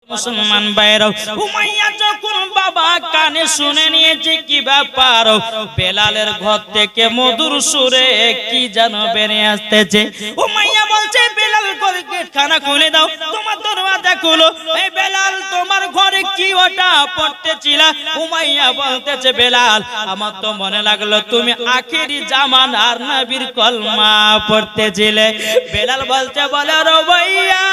মুসলমান ভাইরা, উমাইয়া যখন বাবা কানে শুনে নিয়েছে কি ব্যাপার, বেলালের ঘর থেকে মধুর সুরে কি যেন বেরিয়ে আসতেছে। উমাইয়া বলছে, বেলাল গেট খানা খুলে দাও, তোমার দরওয়াজা খুলো। এই বেলাল, তোমার ঘরে কি ওটা পড়তেছিল? উমাইয়া বলতেছে, বেলাল, আমার তো মনে লাগলো তুমি আখেরি জামানার নবীর কলমা পড়তেছিলে। বেলাল বলতে, বলে রে ভাইয়া,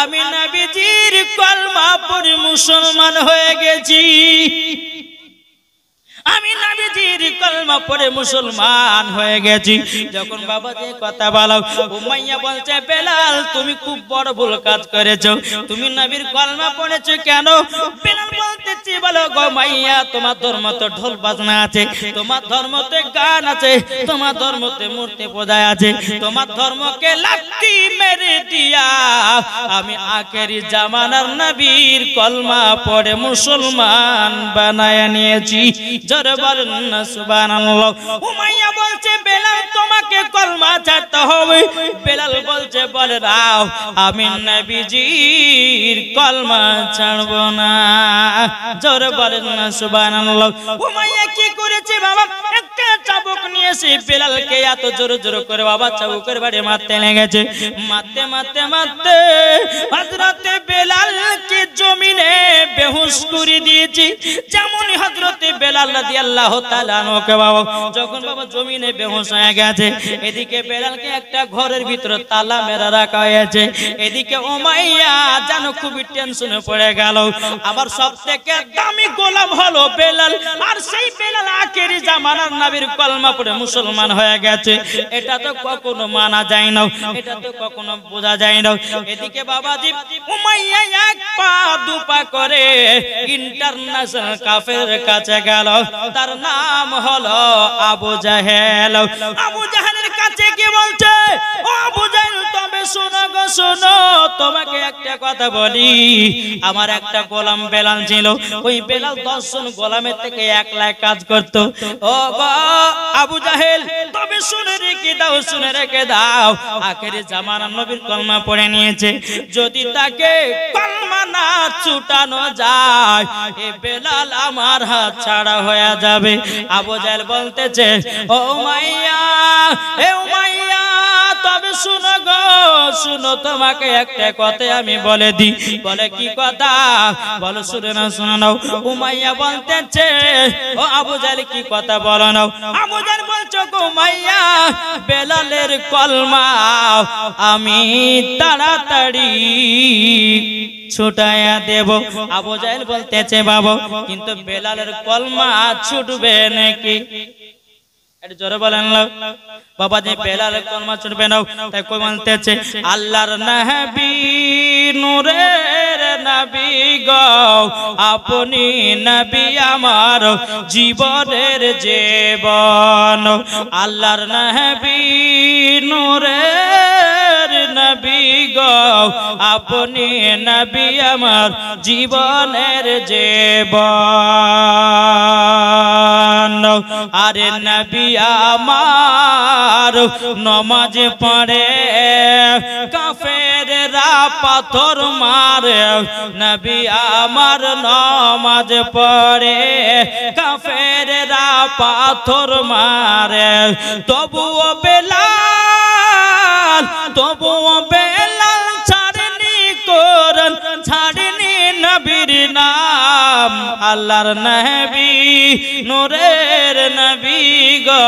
আমি নবীজির কলমা পড়ে মুসলমান হয়ে গেছি। আমি নবীজির কলমা পড়ে মুসলমান হয়ে গেছি। যখন বাবা যে কথা বলো, উমাইয়া বলছে, বেলাল, তুমি খুব বড় ভুল কাজ করেছো। তুমি নবীর কলমা পড়েছো কেন? বেলাল বলতেছি, বলো গো মাইয়া, তোমার ধর্মতে ঢোল বাজনা আছে, তোমার ধর্মতে গান আছে, তোমার ধর্মতে মূর্তি পূজা আছে, তোমার ধর্মকে লাথি মেরে দিয়া আমি আখেরি জামানার নবীর কলমা পড়ে মুসলমান বানায় নিয়েছি। জোরে বলেন না সুবহানাল্লাহ। উমাইয়া বলছে, বেলাল, তোমাকে কলমা ছাড়তে হবে। বেলাল বলছে, বলে রাও, আমি নবীজির কলমা ছাড়ব না। জোরে বলেন না সুবহানাল্লাহ। উমাইয়া কি করেছে বাবা? একটা চাবুক নিয়ে এসে বেলালকে এত জোরে জোরে করে বাবা চাবুকের বাড়ি মারতে লেগেছে। মারতে মারতে মারতে হযরতে বেলালকে জমিনে বেহুশ করে দিয়েছে। যেমন হযরতে বেলাল রাদিয়াল্লাহু তাআলা আনহুকে বাবা যখন বাবা জমিনে বেহুশ হয়ে গেছে, এদিকে বেলালকে একটা ঘরের ভিতরে তালা মেরে রাখা হয়েছে। এদিকে উমাইয়া যেন খুবই টেনশনে পড়ে গেল। আবার সবথেকে দামি গোলাম হলো বেলাল, আর সেই বেলাল আখেরি জামানার নবীর কলমা পড়ে মুসলমান হয়ে গেছে। এটা তো কখনো মানা যায় না, এটা তো কখনো বোঝা যায় না। এদিকে বাবাজি উমাইয়া এক পা দুপা করে ইন্টারন্যাশনাল কাফেরের কাছে গেল। তার নাম হলো আবু জাহেল। আবু জাহেলের কাছে কি বলছে, ও আবু জাহেল, তবে শোনো গো শোনো, তোমাকে একটা কথা বলি। আমার একটা গোলাম বেলাল ছিল, ওই বেলাল 10 জন গোলামের থেকে একলা কাজ করত। ও গো আবু জাহেল, তবে শুনে রেখে দাও, শুনে রেখে দাও, আখেরি জামানার নবীর কলমা পড়ে নিয়েছে। যদি তাকে কলমা না ছুটানো যায়, এ বেলাল আমার হাত ছাড়া হয়ে যাবে। আবু জাহেল বলতেছে, ও উমাইয়া, এ উমাইয়া, তবে শুনো গো শুনো, তোমাকে একটা কথা আমি বলে দি। বলে কি কথা? বলো, শুনে না, শুনে নাও। উমাইয়া বলতেছে, ও আবু জাহেল, কি কথা বলো নাও। আবু জাহেল বলছো, গো উমাইয়া, বেলালের কলমা আমি তাড়াতাড়ি ছুটায়া দেব। আবু জাহেল বলতেছে, বাবা, কিন্তু বেলালের কলমা ছুটবে নাকি? এটা জোরে বলেন বাবা, যে বেলালের কলমা ছুটবে না। তাই কই বলতেছে, আল্লাহর নবী নূরের নবী গো, আপনি নবী আমার জীবনের জীবন। আল্লাহর নবী নূরের নবী গো, আপনি নবী আমার জীবনের জীবন। আরে নবী আমার নমাজ পড়ে, কাফেররা পাথর মারে। নবী আমার নমাজ পড়ে, কাফেররা পাথর মারে। তবুও বেলাল, তবুও বেলাল ছাড়েনি কোরআন, ছাড়েনি নবীর নাম। আল্লাহর নবী নূরের নবী গো,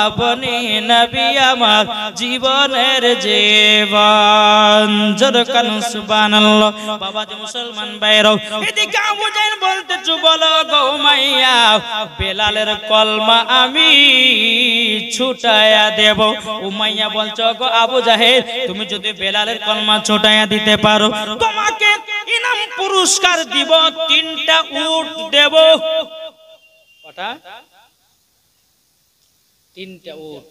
আপনি নবী আমার জীবনের জীবন। জোরে কান সুবহানাল্লাহ। বাবা যে মুসলমান ভাইরা, এদিকে আবু জাহেল বলতেছে, বলো গো উমাইয়া, বেলালের কলমা আমি ছুটায়া দেব। উমাইয়া বলছো, গো আবু জাহেল, তুমি যদি বেলালের কলমা ছুটায়া দিতে পারো, তোমাকে ইনাম পুরস্কার দিব, 3টা উট দেব। কটা? 3টা উট।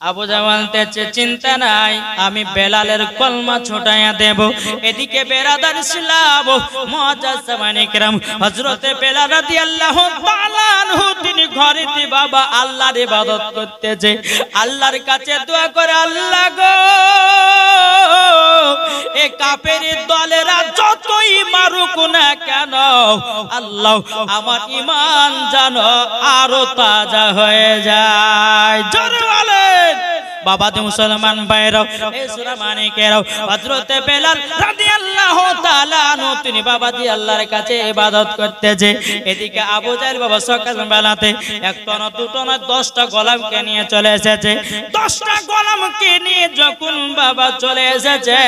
আবু জাহেল বলতেছে চিন্তা নাই, আমি বেলালের কলমা ছোটাইয়া দেব। এদিকে বেরাদার ইসলাম মুআজ্জাজ সামানে کرام হযরতে বেলাল রাদিয়াল্লাহু তাআলা আনহু তিনি ঘরেতে বাবা আল্লাহর ইবাদত করতেছে, আল্লাহর কাছে দোয়া করে, আল্লাহ গো এ কাফের দলেরা যতই মারুক না কেন আল্লাহ আমার ঈমান যেন আরো তাজা হয়ে যায়। জোরে বলেন বাবা দে মুসলমান ভাইরাও, এই সূরা মানিকেরাও হযরতে বেলাল রাদিয়াল্লাহু তাআলা আনহু তিনি বাবাজি আল্লাহর কাছে ইবাদত করতেছে। এদিকে আবু জাহেল বাবা সকাল বেলাতে একটা না দুটো না 10টা গোলামকে নিয়ে চলে এসেছে। 10টা গোলামকে নিয়ে যখন বাবা চলে এসেছে,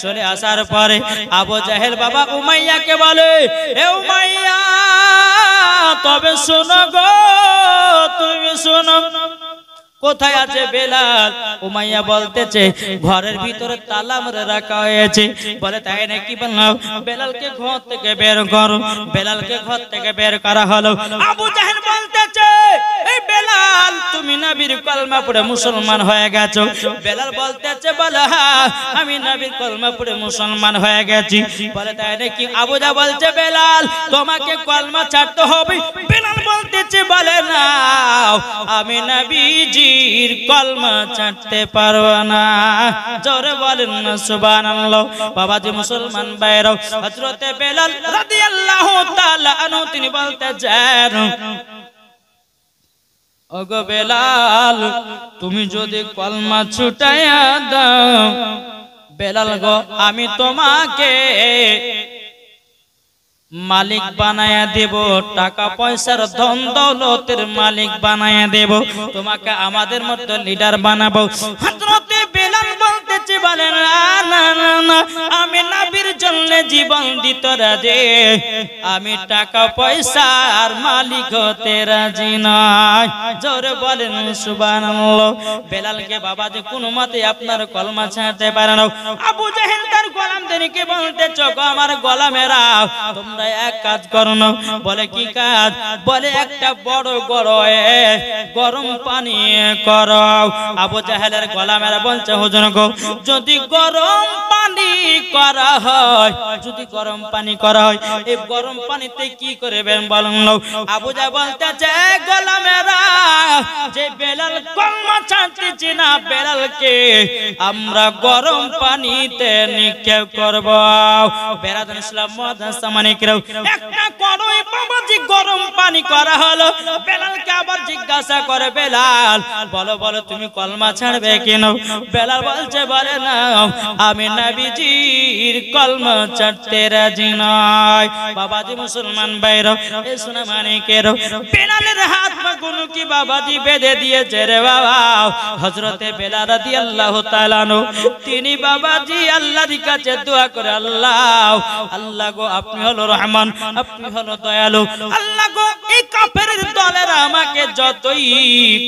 চলে আসার পরে আবু জাহেল বাবা উমাইয়াকে বলে, এ উমাইয়া তবে শোনো গো, তুমি শোনো কোথায় আছে বেলাল? উমাইয়া বলতেছে ঘরের ভিতরে তালা মেরে রাখা হয়েছে। বলে তাই নাকি? বললাম বেলালকে ঘর থেকে বের করো। বেলালকে ঘর থেকে বের করা হলো। আবু জাহেল বলতেছে এই বেলাল তুমি নবীর কলমা পড়ে মুসলমান হয়ে গেছো। বেলাল বলতেছে বলে হ্যাঁ আমি নবীর কলমা পড়ে মুসলমান হয়ে গেছি। বলে তাই নাকি? আবু জাহেল বলছে বেলাল তোমাকে কলমা ছাড়তে হবে। বেলাল বলতেছে বলে না আমি নবীজি কলমা ছাড়তে পারবো না। জোরে বলেন না সুবহানাল্লাহ। বাবাজি মুসলমান ভাইরাও হযরতে বেলাল রাদিয়াল্লাহু তাআলা আনহু তিনি বলতেছেন ওগো বেলাল তুমি যদি কলমা ছুটাইয়া দাও, বেলাল গো আমি তোমাকে মালিক বানায়া দেব, টাকা পয়সার ধন দৌলতের মালিক বানায়া দেব, তোমাকে আমাদের মধ্যে লিডার বানাবো। হযরতে বেলাল বলতেছে বলে না না না আমি নবীর জন্য জীবন দিতে রাজি, আমি টাকা পয়সার মালিক হতে রাজি নয়। জোরে বলেন সুবহানাল্লাহ। বেলালকে বাবা যে কোনো মতে আপনার কলমা ছাড়তে পারে না। আবু জাহেল তার গোলামদেরকে বলতেছে গো আমার গোলামেরা তোমরা এক কাজ করো না। বলে কি কাজ? বলে একটা বড় গরম পানি করো। আবু জাহেলের গোলামেরা বলছে হুজুর গো যদি গরম পানি করা হয়, যদি গরম পানি করা হয় এই গরম পানিতে কি করবেন বলেন? আবু জাহেল বলতেছে গোলামেরা যে বেলাল কলমা ছাড়তেছে না বেলালকে আমরা গরম পানিতে নিক্ষেপ করব। বেরাদার ইসলাম মুআজ্জাজ সামানে کرام একটা কড়াই বাবাজি গরম পানি করা হলো। বেলালকে আবার জিজ্ঞাসা করে বেলাল বলো বলো তুমি কলমা ছাড়বে কেন? বেলাল বলছে বলে না আমি নবীজির কলমা ছাড়তে রাজি নয়। বাবাজি মুসলমান ভাইরা এই শোনা মানিকেরাও বেলালের হাত পা গুলো কি বাবাজি বেঁধে দিয়েছে রে বাবা। হযরতে বেলাল রাদিয়াল্লাহু তাআলা তিনি বাবাজি আল্লাহর কাছে দোয়া করে আল্লাহ আল্লাহ গো আপনি হলো রহমান, আপনি হলো দয়ালু। আল্লাহ গো এই কাফেরের দলেরা আমাকে যতই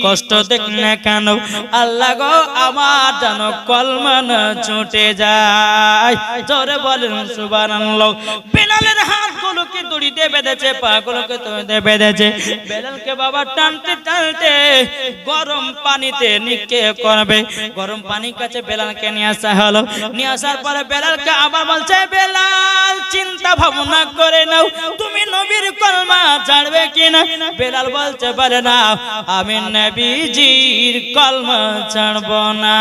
কষ্ট দেখ না কেন আল্লাহ গো আমার যেন কলমা না ছুটে যায়। জোরে বলেন সুবহানাল্লাহ। বেলালের হাতগুলোকে দড়িতে বেঁধেছে, পাগুলোকে দড়িতে বেঁধেছে। বেলালকে বাবা টানতে টানতে গরম পানিতে নিক্ষেপ করবে। গরম পানির কাছে বেলালকে নিয়ে আসা হলো। নিয়ে আসার পরে বেলালকে আবার বলছে বেলাল চিন্তা ভাবনা করে নাও তুমি নবীর কলমা ছাড়বে কিনা? বেলাল বলছে বলে না আমি নবীজির কলমা ছাড়ব না।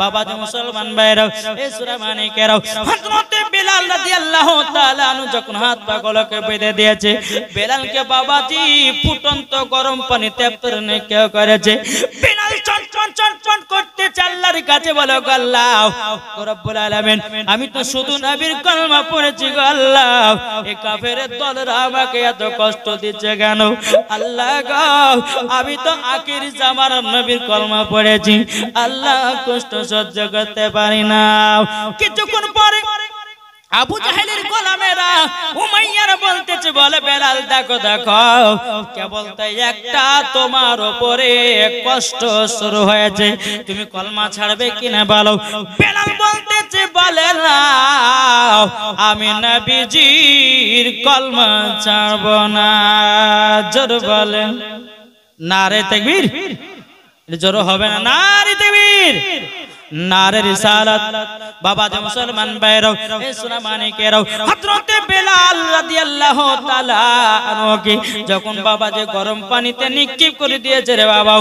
বাবা যে মুসলমান ভাইরা এই সূরা মানিকেরাও হযরতে বেলাল রাদিয়াল্লাহু তাআলা আনহু যখন হাত পা গুলোকে বেঁধে দিয়েছে বেলালকে বাবাজি ফুটন্ত গরম পানিতে নিক্ষেপ করেছে। বেলাল চটচট চটচট করতে আল্লাহর কাছে বলে আল্লাহ রব্বুল আলামিন আমি তো শুধু নবীর কলমা পড়েছি গো আল্লাহ এই কাফেরের দলরা আমাকে এত কষ্ট দিচ্ছে কেন? আল্লাহ গো আমি তো আখির জামানার নবীর কলমা পড়েছি আল্লাহ কষ্ট সহ্য করতে পারি না। কিছুক্ষণ পরে আবু জাহেলের গোলামেরা উমাইয়ার বলতেছে বলে বেলাল দেখো দেখো কেবল তাই একটা তোমার উপরে কষ্ট শুরু হয়েছে, তুমি কলমা ছাড়বে কিনা বলো? বেলাল বলতেছে বলে না আমি নবীজির কলমা ছাড়ব না। জোরে বলেন নারে তাকবীর। জোর হবে না নারী তাকবীর নারে রিসালাত বাবা যে মুসলমান ভাইরাও এই সোনা মানিকেরাও হযরত বেলাল রাদিয়াল্লাহু তাআলা আনহুকে যখন বাবা যে গরম পানিতে নিক্ষেপ করে দিয়েছে রে বাবা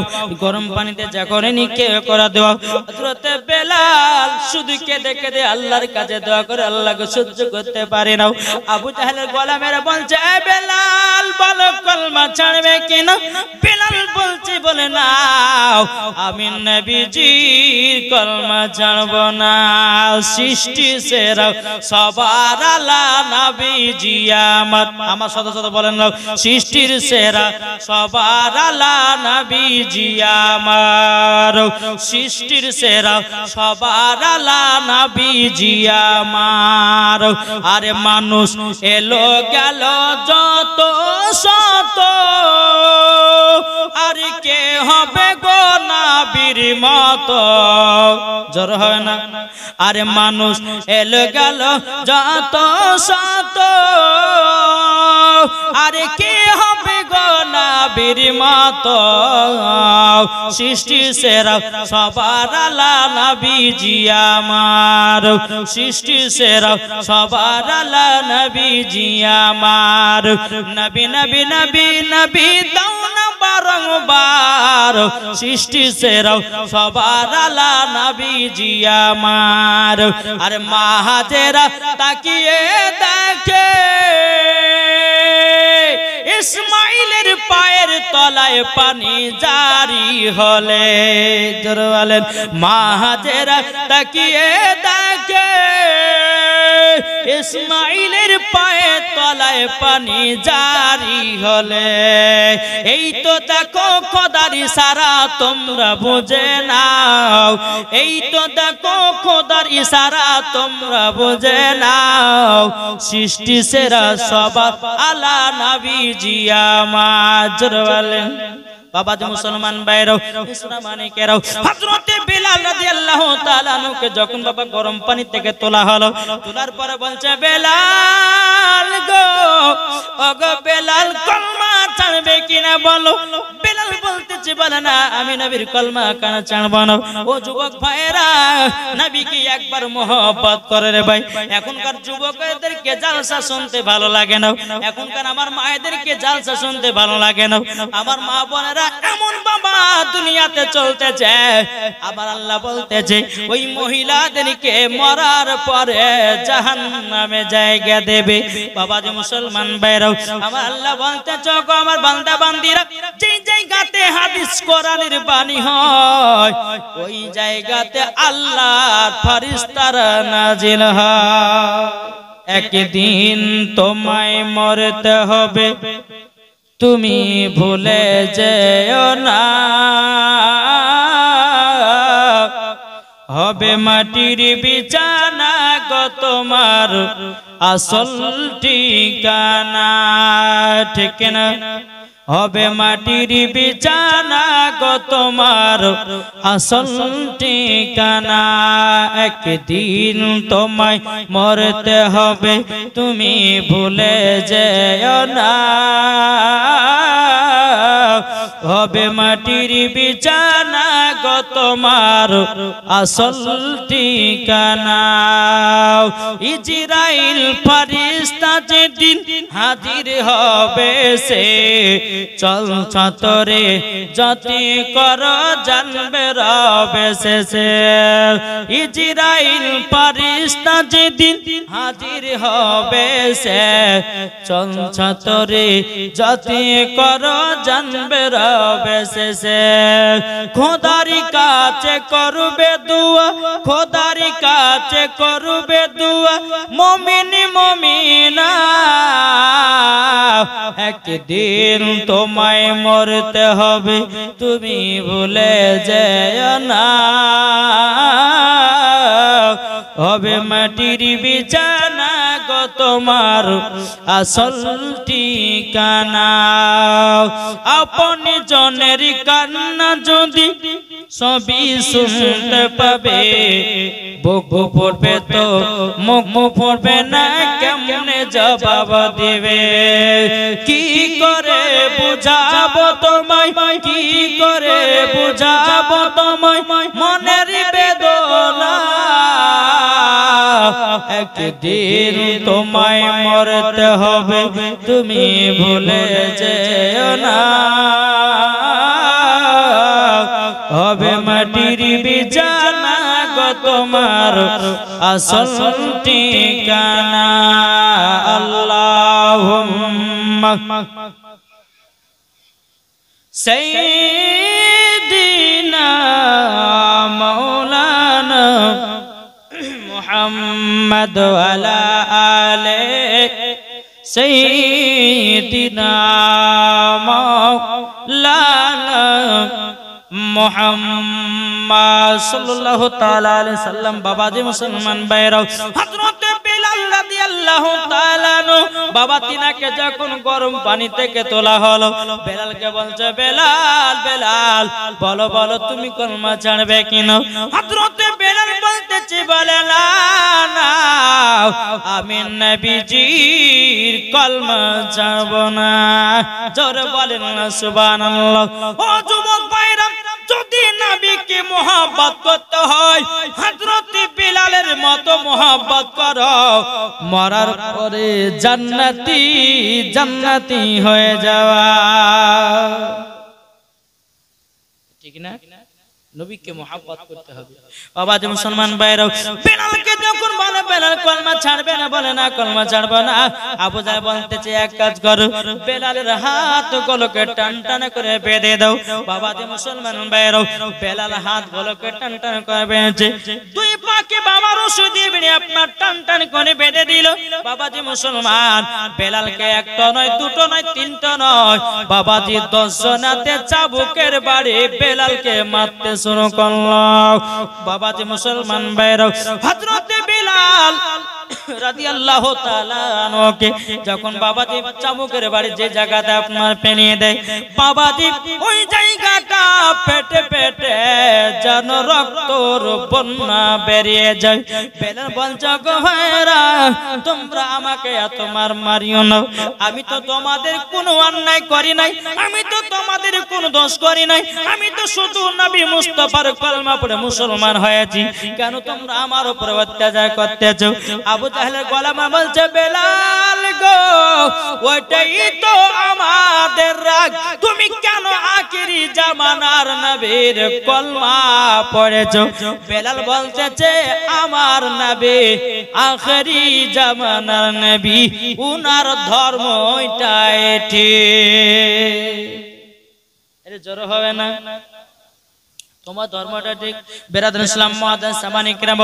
গরম পানিতে যখন নিক্ষেপ করে দেওয়া হযরত বেলাল শুধু কেঁদে কেঁদে আল্লাহর কাছে দোয়া করে আল্লাহকে সহ্য করতে পারে না আবু জাহেলের গলা মেরে বলছে এ বেলাল বলো কলমা ছাড়বে কিনা বেলাল বলছে বলে না আমি নবীজির কলমা ছাড়ব না সৃষ্টি সেরা সবার আলা নবীজি আমার সাথে সাথে বলেন না সৃষ্টির সেরা সবার আলা নবীজি আমার সৃষ্টির সেরা সবার আলা নবীজি আমার আরে মানুষ এলো গেল যত শত আর কে হবে গো নবীর মতো জোর হয় না আরে মানুষ এলো গেল যত শত আরে কে হবে গো নবীর মতো সৃষ্টি সেরা সবার আলা নবীজি আমার সৃষ্টি সেরা সবার আলা নবীজি আমার নবী নবী নবী নবী দাও না বারংবার সৃষ্টি সেরা সবার আলা নবীজি আমার আরে মা হাজেরা তাকিয়ে দেখে ইসমাইলের পায়ের তলায় পানি জারি হলে জোরে বলেন মা হাজেরা তাকিয়ে দেখে ইসমাইলের পায়ের তলায় পানি জারি হলে এই তো দেখো খোদার ইশারা তোমরা বুঝে নাও এই তো দেখো খোদার ইশারা তোমরা বুঝে নাও সৃষ্টি সেরা সবার আলা নবীজি আমার জোরে বলেন বাবা যে মুসলমান ভাইরাও সোনা মানিকেরাও হযরত বেলাল রাদিয়াল্লাহু তাআলা আনহুকে যখন বাবা গরম পানি থেকে তোলা হলো তোলার পরে বলছে বেলাল গো ওগো বেলাল কলমা ছাড়বে কিনা বলো বেলাল বলতেছে বলে না আমি নবীর কলমা কেন ছাড়ব না ও যুবক ভাইরা নবীকে একবার মোহব্বত করে রে ভাই এখনকার যুবকদেরকে জালসা শুনতে ভালো লাগে না এখনকার আমার মায়েদেরকে জালসা শুনতে ভালো লাগে না আমার মা বোনেরা এমন বাবা দুনিয়াতে চলতেছে আবার আল্লাহ বলতেছে ওই মহিলাদেরকে মরার পরে জাহান্নামে জায়গা দেবে বাবা যে মুসলমান ভাইরাও আমার আল্লাহ বলতেছে গো আমার বান্দা বান্দিরা যেই জায়গাতে হাদিস কোরআনের বাণী হয় ওই জায়গাতে আল্লাহর ফেরেশতারা নাজিল হয় একদিন তোমায় মরতে হবে তুমি ভুলে যেও না হবে মাটির বিছানা গো তোমার আসল ঠিকানা ঠিক না হবে মাটির বিছানা গো তোমার আসল ঠিকানা একদিন তোমায় মরতে হবে তুমি ভুলে যেও না হবে মাটির বিছানা গো তোমার আসল ঠিকানা ইজরাইল ফেরেশতা যেদিন হাজির হবে সে চল ছাতরে যতি কর জানবে রবে শেষে ইজরাইল ফেরেশতা যেদিন হাজির হবে সে চল ছাতরে যতি কর জানবে রবে শেষে খোদার কাছে করবে দুয়া খোদার কাছে করবে দুয়া মুমিন মুমিনা একদিন তোমায় মরতে হবে তুমি ভুলে যেও না হবে মাটির বিছানা গো তোমার আসল ঠিকানা আপন জনের কান্না যদি সবই শুনতে পাবে বুক পড়বে তো মুখ পড়বে না কেমনে জবাব দেবে কি করে বুঝাবো তোমায় কি করে বুঝাবো তোমায় মনের বেদনা একদিন তোমায় মরতে হবে তুমি ভুলে যেও না হবে মাটির বিছানা গো তোমার আসল ঠিকানা আল্লাহুম্মা সাইয়্যিদিনা মাওলানা মুহাম্মদ ওয়ালা আলে সাইয়্যিদিনা মাওলানা মুহাম্মদ সাল্লাল্লাহু তাআলা আলাইহি সাল্লাম। বাবাজি মুসলমান ভাইরা, হযরত বিলাল রাদিয়াল্লাহু তাআলা আনহু বাবা তিনাকে যখন গরম পানি থেকে তোলা হলো, বেলালকে বলছে বেলাল বেলাল বলো বলো তুমি কলমা ছাড়বে কিনা? হযরত বেলাল বলতেছে বলে না না আমি নবীজির কলমা ছাড়ব না। জোরে বলেন না সুবহানাল্লাহ। ও যুবক ভাইরা, যদি নবীকে মোহাব্বত করতে হয় হযরত বিলালের মতো মোহাব্বত করো, মরার পরে জান্নাতি জান্নাতি হয়ে যাওয়া, ঠিক না? নবীকে মোহাব্বত করতে হবে। বাবা যে মুসলমান ভাইরা, বেলালকে যখন বলে বেলাল কলমা ছাড়বে না, বলে না কলমা ছাড়বে না। আবু জাহেল বলতেছে এক কাজ করো, বেলালের হাতগুলোকে টান টান করে বেঁধে দাও। বাবা যে মুসলমান ভাইরা, বেলাল হাতগুলোকে টান টান করে বেঁধেছে, দুই পাকে বাবা রশি দিয়ে বেঁধে আপনার টান টান করে বেঁধে দিল। বাবা যে মুসলমান, বেলালকে একটা নয় দুটো নয় তিনটা নয়, বাবা যে 10 জনাতে চাবুকের বাড়ি বেলালকে মারতে শুরু করলো। বাবা যে মুসলমান ভাইরা, হযরত বিলাল রাদিয়াল্লাহু তাআলা আনহুকে যখন বাবাজি চাবুকের বাড়ি যে জায়গাতে আপনার পেনিয়ে দেয়, বাবাজি ওই জায়গাটা পেটে পেটে যেন রক্তর বন্যা বেরিয়ে যায়। বেলাল বলছে গো ভাইরা, তোমরা আমাকে এত মারিও না, আমি তো তোমাদের কোনো অন্যায় করি নাই, আমি তো তোমাদের কোনো দোষ করি নাই, আমি তো শুধু নবী মুস্তাফার কলমা পড়ে মুসলমান হয়েছি, কেন তোমরা আমার উপর অত্যাচার করতেছো? আবু জাহেলের গোলাম বলছে বেলাল গো, ওইটাই তো আমাদের রাগ, তুমি কেন আখিরি জামানার নবীর কলমা পড়েছো? বেলাল বলছে আমার নবী আখিরি জামানার নবী, উনার ধর্ম ওইটাই ঠিক। এর জোর হবে না, তোমার ধর্মটা ঠিক। বেরাদুল ইসলাম মুআদ্দিন সামানি কিরাম,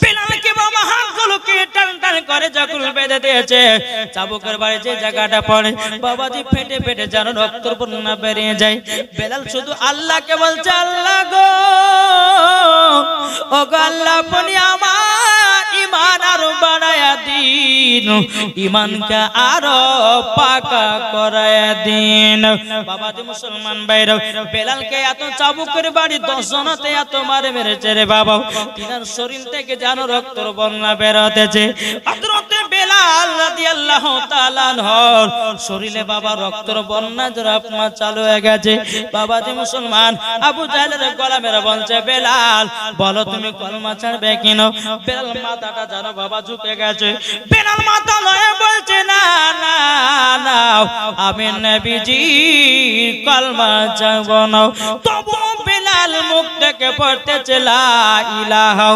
বেলালকে বাবা হাতগুলোকে টান টান করে যখন বেঁধে দিয়েছে, চাবুকের বাড়ি যে জায়গাটা পড়ে বাবাজি ফেটে ফেটে যেন রক্তর বন্যা বেরিয়ে যায়। বেলাল শুধু আল্লাহকে বলছে আল্লাহ গো, ও গো আল্লাহ আপনি আমার ঈমান আরো বাড়ায়া দিন, ঈমানকে আরো পাকা করায়া দিন। বাবাজি মুসলমান ভাইরা, বেলালকে এত চাবুকের বাড়ি 10 জনাতে এত মারে মেরেছে রে বাবা, তিনার শরীর থেকে যেন রক্তর বন্যা বের হতেছে। হযরত বেলাল রাদিয়াল্লাহু তাআলা আনহুর শরীরে বাবা রক্তর বন্যা জোরে আপনার চালু হয়ে গেছে। বাবা যে মুসলমান, আবু জাহেলের গলা মেরে বলছে বেলাল বলো তুমি কলমা ছাড়বে কিনা? বেলাল মাথাটা যেন বাবা ঝুঁকে গেছে, বেলাল মাথা লয়ে বলছে না না না আমি নবীজির কলমা ছাড়ব না। তবু বেলাল মুখ থেকে পড়তেছে লা ইলাহা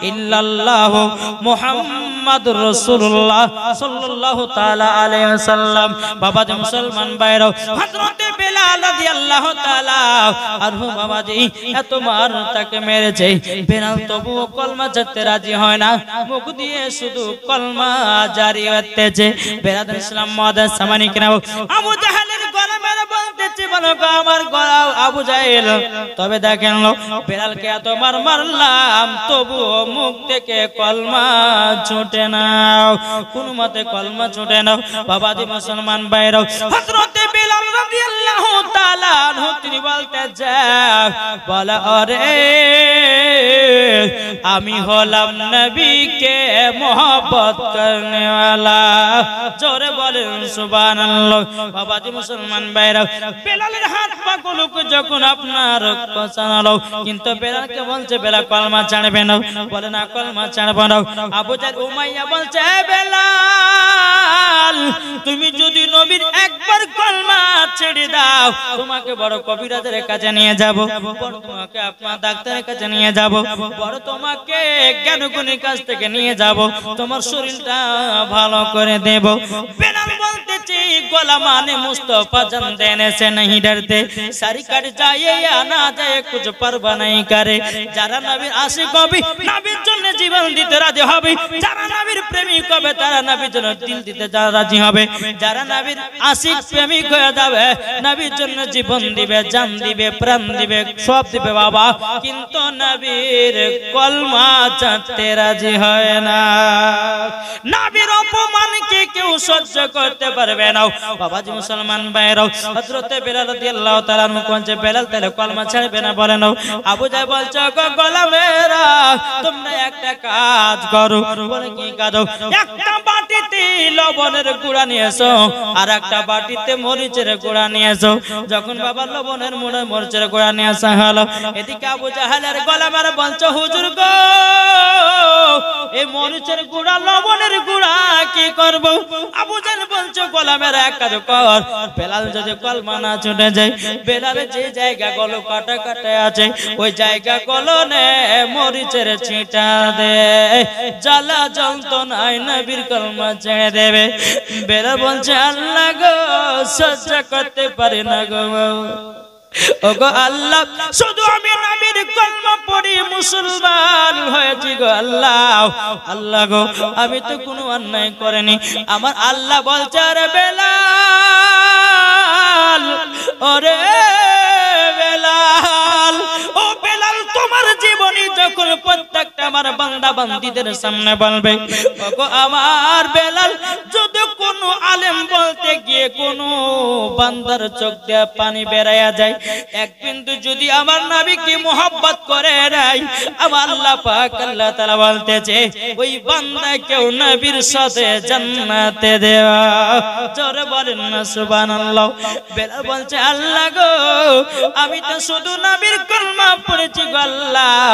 ইল্লাল্লাহু মুহাম্মাদুর রাসূলুল্লাহ সাল্লাল্লাহু তাআলা আলাইহি ওয়াসাল্লাম। বাবা যে মুসলমান ভাইরা, হযরত বেলাল রাদিয়াল্লাহু তাআলা আনহু বাবাজি এত মার তাকে মেরেছে, বেলাল তবুও কলমা ছাড়তে রাজি হয় না, মুখ দিয়ে শুধু কলমা জারি হতেছে। বেরাদুল ইসলাম মুআদ্দিন সামানি কিরাম, আবু জাহেলের গলা মেরে বলতেছে বলো গো আমার গলা আবু জাহেল, তবে দেখেন বেলালকে এত মারলাম তবুও মুখ থেকে কলমা ছুটে না, কোন মতে কলমা ছুটে না। বাবাজি মুসলমান ভাইরা, হযরত বেলাল রাদিয়াল্লাহু তাআলা আনহু তিনি বলতেছে বলে আরে আমি হলাম নবীকে मोहब्बत करने वाला जोरे बोलें सुभानाल्लाह बाबाजी मुसलमान भाईरा बेलालेर हाथ पाগুলোকে যখন আপনার পছানো কিন্তু বেলালকে বলছে বেলাল কলমা ছাড়বে না বলে না কলমা ছাড়বে না আবু জাহল উমাইয়া বলছে বেলাল তুমি যদি নবীর একবার কলমা ছেড়ে দাও তোমাকে বড় কবিরাজের কাছে নিয়ে যাব বড় তোমাকে আপনার ডাক্তারের কাছে নিয়ে যাব বড় তোমাকে জ্ঞানগুণীর কাছ থেকে নিয়ে যাব তোমার শরীরটা ভালো করে দেব বেলাল বলতেছে গোলামানে मुस्तफा जन देने से नहीं डरते सारी कट जाए या ना जाए कुछ परवाह नहीं करे যারা নবীর আশিক হবে নবীর জন্য জীবন দিতে রাজি হবে যারা নবীর প্রেমিক হবে তারা নবীর জন্য দিল দিতে রাজি হবে যারা নবীর আশিক প্রেমিক হয়ে যাবে নবীর জন্য জীবন দিবে জান দিবে প্রাণ দিবে সব দিবে বাবা কিন্তু নবীর কলমা ছাড়তে রাজি হয় না নবীর অপমানকে কেউ সহ্য করতে পারবে না বাবাজি মুসলমান ভাইরাও হযরত বেলাল রাদিয়াল্লাহু তাআলা আনহু কোনছে বেলাল তাহলে কলমা ছাড়বে না বলে নাও আবু জাহল বলছে গো গোলামেরা তোমরা একটা কাজ করো বলে কি কাজ একটা বাটিতে লবণের গুঁড়া নিয়ে এসো আর একটা বাটিতে মরিচের গুঁড়া নিয়ে এসো যখন বাবা লবণের মুড়ে মরিচের গুঁড়া নিয়ে আসা হলো এদিকে আবু জাহলের গোলামেরা বলছে হুজুর গো এই মরিচের গুঁড়া লবণের গুঁড়া কি করব আবু জাহল বলছে গোলামেরা এক কাজ কর বেলাল যদি কলমা না ছুটে যায় বেলালের যে জায়গা গলো কাটা কাটা আছে ওই জায়গা গলো নে মরিচের ছিটা দে জ্বালা যন্ত্রণায় নবীর কলমা ছেড়ে দেবে বেলাল বলছে আল্লাহ গো সহ্য করতে পারি না গো ওগো আল্লাহ শুধু আমি নবীর কলমা পড়ি মুসলমান হয়েছি গো আল্লাহ আল্লাহ গো আমি তো কোনো অন্যায় করিনি আমার আল্লাহ বলছে আরে বেলাল ওরে বেলাল ও বেলাল তোমার জীবনী যখন প্রত্যেকটা আমার বান্দা বান্দীদের সামনে বলবে ওগো আমার বেলাল যদি কোনো আলেম বলতে গিয়ে কোনো বান্দার চোখ দিয়ে পানি বেরায়া যায় এক বিন্দু যদি আমার নবীকে মোহাব্বত করে নাই আমার আল্লাহ পাক আল্লাহ তাআলা বলতেছে ওই বান্দাকেও নবীর সাথে জান্নাতে দেওয়া জোরে বলেন না সুবহানাল্লাহ বেলাল বলছে আল্লাহ গো আমি তো শুধু নবীর কলমা পড়েছি গো আল্লাহ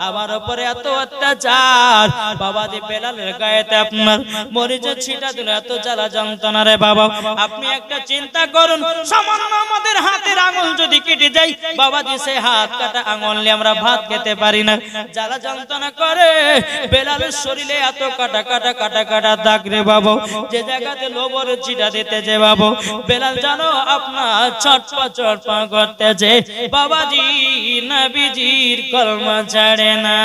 আমার উপরে এত অত্যাচার বাবাজি বেলালের গায়েতে আপনার মরিচের ছিটা দিল এত জ্বালা যন্ত্রণা রে বাবা আপনি একটা চিন্তা করুন সামান্য আমাদের হাতের আঙুল যদি কেটে যায় বাবাজি সেই হাত কাটা আঙুল নিয়ে আমরা ভাত খেতে পারি না জ্বালা যন্ত্রণা করে বেলালের শরীরে এত কাটা কাটা কাটা কাটা দাগ রে বাবা যে জায়গাতে লবণের ছিটা দিতে যে বাবা বেলাল জানো আপনার ছটপট ছটপট করতেছে বাবাজি নবীজির কলমা ছাড়ে না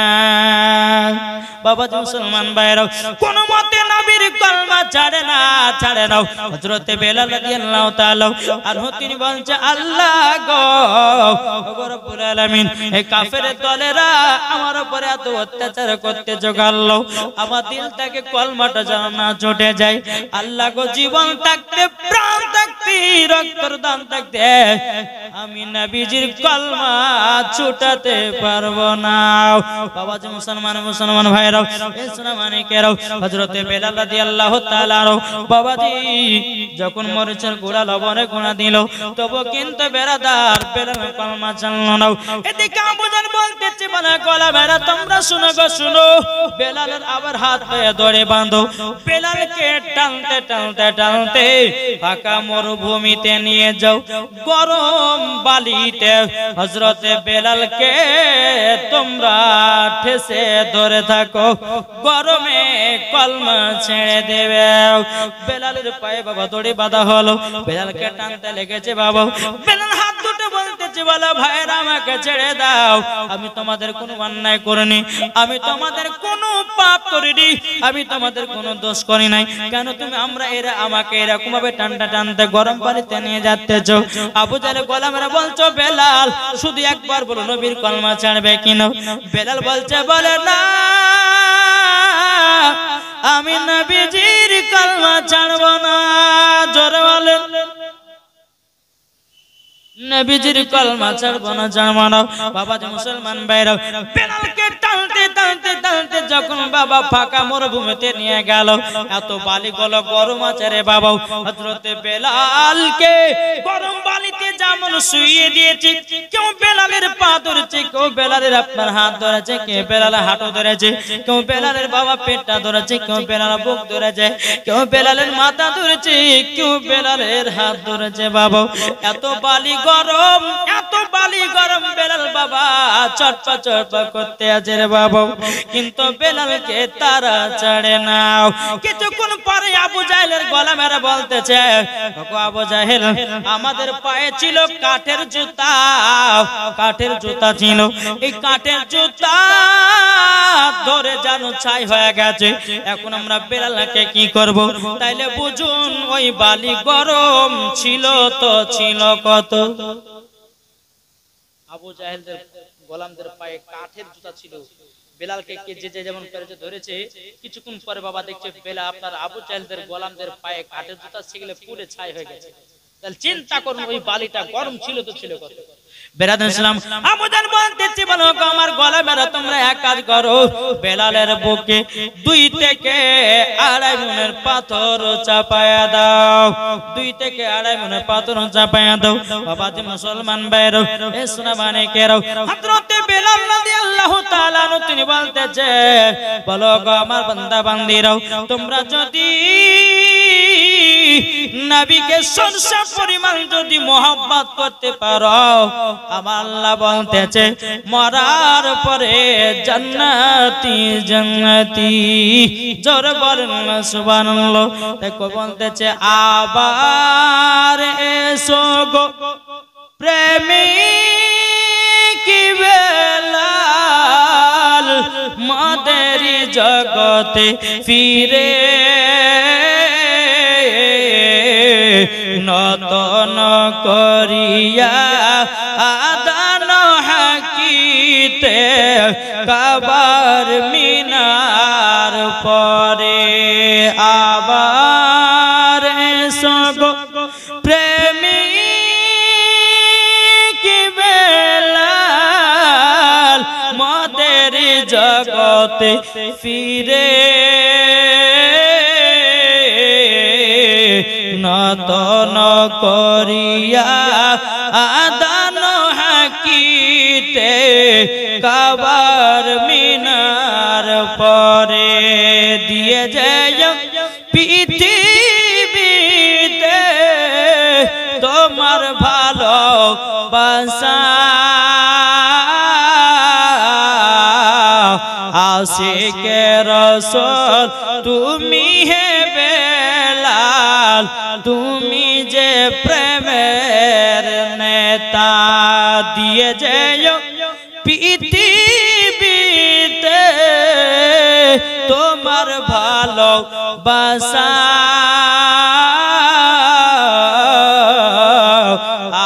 বাবাজি মুসলমান ভাইরা কোন মতে নবীর কলমা ছাড়ে না হযরত বেলাল রাদিয়াল্লাহু তাআলা আনহু তিনি বলছে আল্লাহ গো রব্বুল আলামিন এই কাফেরের দলেরা আমার উপরে এত অত্যাচার করতে জোগালো আমার দিল থেকে কলমাটা যেন না ছুটে যায় আল্লাহ গো জীবন থাকতে প্রাণ থাকতে রক্তের দান থাকতে আমি নবীজির কলমা ছুটাতে পারবো না বাবাজি মুসলমান ভাইরা এই সোনা মানিকেরাও হযরত বেলাল রাদিয়াল্লাহু তাআলা বাবাজি যখন মরিচের গুঁড়া লবণের গুঁড়া দিল তবু কিন্তু বেরাদার বেলাল কলমা ছাড়লো না এদিকে আবু জাহল বলতেছে মানে গলা বেড়া তোমরা শুনো গো শুনো বেলালের আবার হাত পায়ে ধরে বাঁধো বেলালকে টানতে টানতে টানতে ফাঁকা মরুভূমিতে নিয়ে যাও গরম বালিতে হযরত বেলালকে তোমরা ঠেসে ধরে থাকো গরমে কলমা ছেড়ে দেবে বেলালের পায়ে বাবা দড়ি বাঁধা হলো বেলালকে টানতে লেগেছে বাবা বেলাল হাত দুটো বলতেছে বলা ভাইরা আমাকে ছেড়ে দাও আমি তোমাদের কোনো অন্যায় করিনি আমি তোমাদের কোনো পাপ করিনি আমি তোমাদের কোনো দোষ করি নাই কেন তুমি এরা আমাকে এরকম ভাবে টানতে টানতে গরম পানিতে নিয়ে যাচ্তেছো আবু জাহল গোলামেরা বলছো বেলাল শুধু একবার বলো নবীর কলমা ছাড়বে কিনা বেলাল বলছে বলে না আমি নবীজির কলমা ছাড়বো না জোরে বলেন নবীজির কলমা ছাড়বো না বাবাজি মুসলমান ভাইরা বেলালকে টানতে টানতে টানতে যখন বাবা ফাঁকা মরুভূমিতে নিয়ে গেল, এত বালি গলো গরম আছে রে বাবা। হযরতে বেলালকে গরম বালিতে যেমন শুইয়ে দিয়েছে, কেউ বেলালের পা ধরেছে, কেউ বেলালের আপনার হাত ধরেছে, কেউ বেলালের হাঁটু ধরেছে, কেউ বেলালের বাবা পেটটা ধরেছে, কেউ বেলালের বুক ধরেছে, কেউ বেলালের মাথা ধরেছে, কেউ বেলালের হাত ধরেছে বাবা। এত বালি গরম, এত বালি গরম, বেলাল বাবা চটপা চটপা করতে আছে রে বাবা। কিন্তু বেলালকে তারা ছাড়ে না। কিছুক্ষণ পরে আবু জাহেলের গলা মেরে বলতেছে, আবু জাহেল, আমাদের পায়ে ছিল কাঠের জুতা, কাঠের জুতা ছিল, এই কাঠের জুতা ধরে যেন ছাই হয়ে গেছে। এখন আমরা বেলালকে কি করব? তাইলে বুঝুন ওই বালি গরম ছিল তো ছিল কত। আবু জাহেলদের গোলামদের পায়ে কাঠের জুতা ছিল, বেলালকে কে যে যে যেমন করে ধরেছে। কিছুক্ষণ পরে বাবা দেখছে বেলা আপনার আবু জাহেলদের গোলামদের পায়ে কাঠের জুতা সেগুলো পুড়ে ছাই হয়ে গেছে। তাহলে চিন্তা করুন ওই বালিটা গরম ছিল তো ছিল কত। বেরাদার ইসলাম আবু জাহেল বলতেছে, বলো আমার গলা মেরা তোমরা এক কাজ করো, বেলালের বুকে 2 থেকে 2.5 মনের পাথর চাপায়া দাও, 2 থেকে 2.5 মনের পাথর চাপায়া দাও। বাবাজি মুসলমান ভাইরা, এ শোনা মানে কেরো, হযরতে বেলাল রাদিয়াল্লাহু তাআলা তিনি বলতেছে, বলো গো আমার বান্দা বান্দিরাও, তোমরা যদি নবীকে সরষা পরিমাণ যদি মোহাব্বত করতে পারো, আমার আল্লাহ বলতেছে মরার পরে জান্নাতি জান্নাতি। জোরে বলেন সুবহানাল্লাহ। দেখো বলতেছে আবার এসো গো প্রেমিক বেলাল, মাদেরি জগতে ফিরে নতন করিয়া আদান হাকিতে কাবার মিনার পরে। আবার এসো গো প্রেমিক বেলাল, মদের জগতে ফিরে নতন করিয়া আদান হাকিতে কাবার মিনার পরে। দিয়ে যায় পৃথিবীতে তোমার ভালোবাসা, আশিকে রাসূল তুমি হে বেলাল, তুমি যে প্রেমের নেতা। দিয়ে যেও পৃথিবীতে তোমার ভালোবাসা,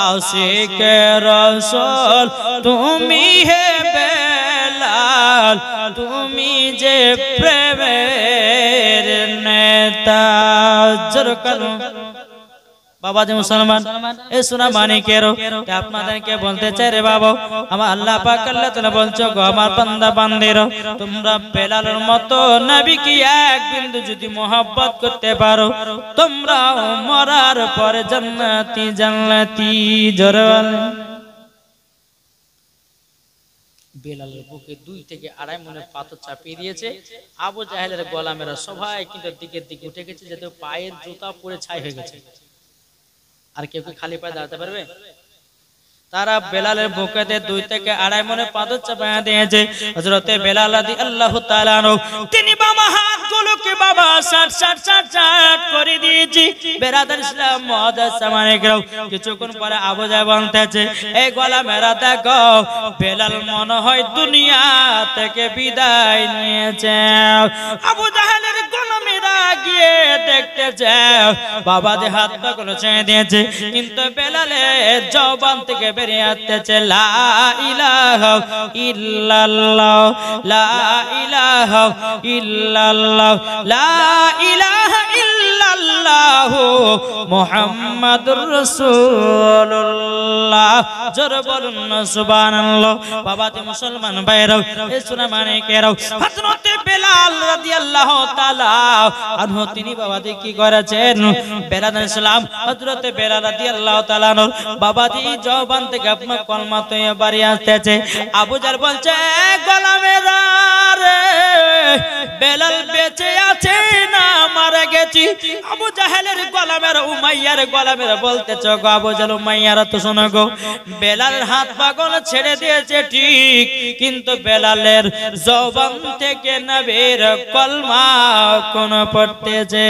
আশিকে রাসূল তুমি হে বেলাল, তুমি যে প্রেমের নেতা। জরকানো বাবাজি মুসলমান, এ শোনা মানিকেরও আপনাদেরকে বলতে চাই রে বাবা, আমার আল্লাহ পাক আল্লাহ তাআলা বলছো গো আমার বান্দা বান্দিরা, তোমরা বেলালের মতো নবীকে এক বিন্দু যদি মোহাব্বত করতে পারো, তোমরা মরার পরে জান্নাতি জান্নাতি। জোরে বলেন। বেলালের বুকে 2 থেকে 2.5 মনের পাথর চাপিয়ে দিয়েছে। আবু জাহেলের গোলামেরা সবাই কিন্তু দিকের দিকে উঠে গেছে, যাতে পায়ের জুতা পরে ছাই হয়ে গেছে। আর কেউ কি খালি পায়ে দাঁড়াতে পারবে? তারা বেলালের বুকেতে 2 থেকে 2.5 মনের পাথর চাপিয়ে দিয়েছে। হযরতে বেলাল রাদিয়াল্লাহু তাআলা আনহু তিনি বাবা হাতগুলোকে বাবা সাট সাট সাট সাট করে দিয়েছি। বেরাদার ইসলাম মুআদ্দাস সামানিকরাও কিছুক্ষণ পরে আবু জাহেল বলতেছে, এই গোলামেরা দেখো বেলাল মনে হয় দুনিয়া থেকে বিদায় নিয়েছে। আবু জাহেলের গোলামেরা গিয়ে দেখতেছে বাবাজি হাত পাগুলো ছেড়ে দিয়েছে, কিন্তু বেলালের জবান থেকে বেরিয়ে আসতেছে লা ইলাহা ইল্লাল্লাহ, লা ইলাহা ইল্লাল্লাহ, লা ইলাহা ইল্লাল্লাহ। ইল্লাল্লাহু মুহাম্মাদুর রাসূলুল্লাহ। জোরে বলুন না সুবহানাল্লাহ। বাবাতে মুসলমান ভাইরাও, এ সোনা মানিকেরাও, হযরত বেলাল রাদিয়াল্লাহু তাআলা আনহু তিনি বাবাতে কি করেছেন? বেলাল ইসলাম হযরত বেলাল রাদিয়াল্লাহু তাআলা বাবাজি জবান থেকে আপনার কলমা তো বাড়ি আসতেছে। আবু জাহল বলছে, গোলামেরা রে, বেলাল বেঁচে আছে না মারা গেছি? আবু জাহেলের গোলামের উমাইয়ার গোলামের বলতেছে, গো আবু জাহল উমাইয়ারা তো শোনো গো, বেলালের হাত পাগল ছেড়ে দিয়েছে ঠিক, কিন্তু বেলালের জবান থেকে নবীর কলমা কোন পড়তেছে।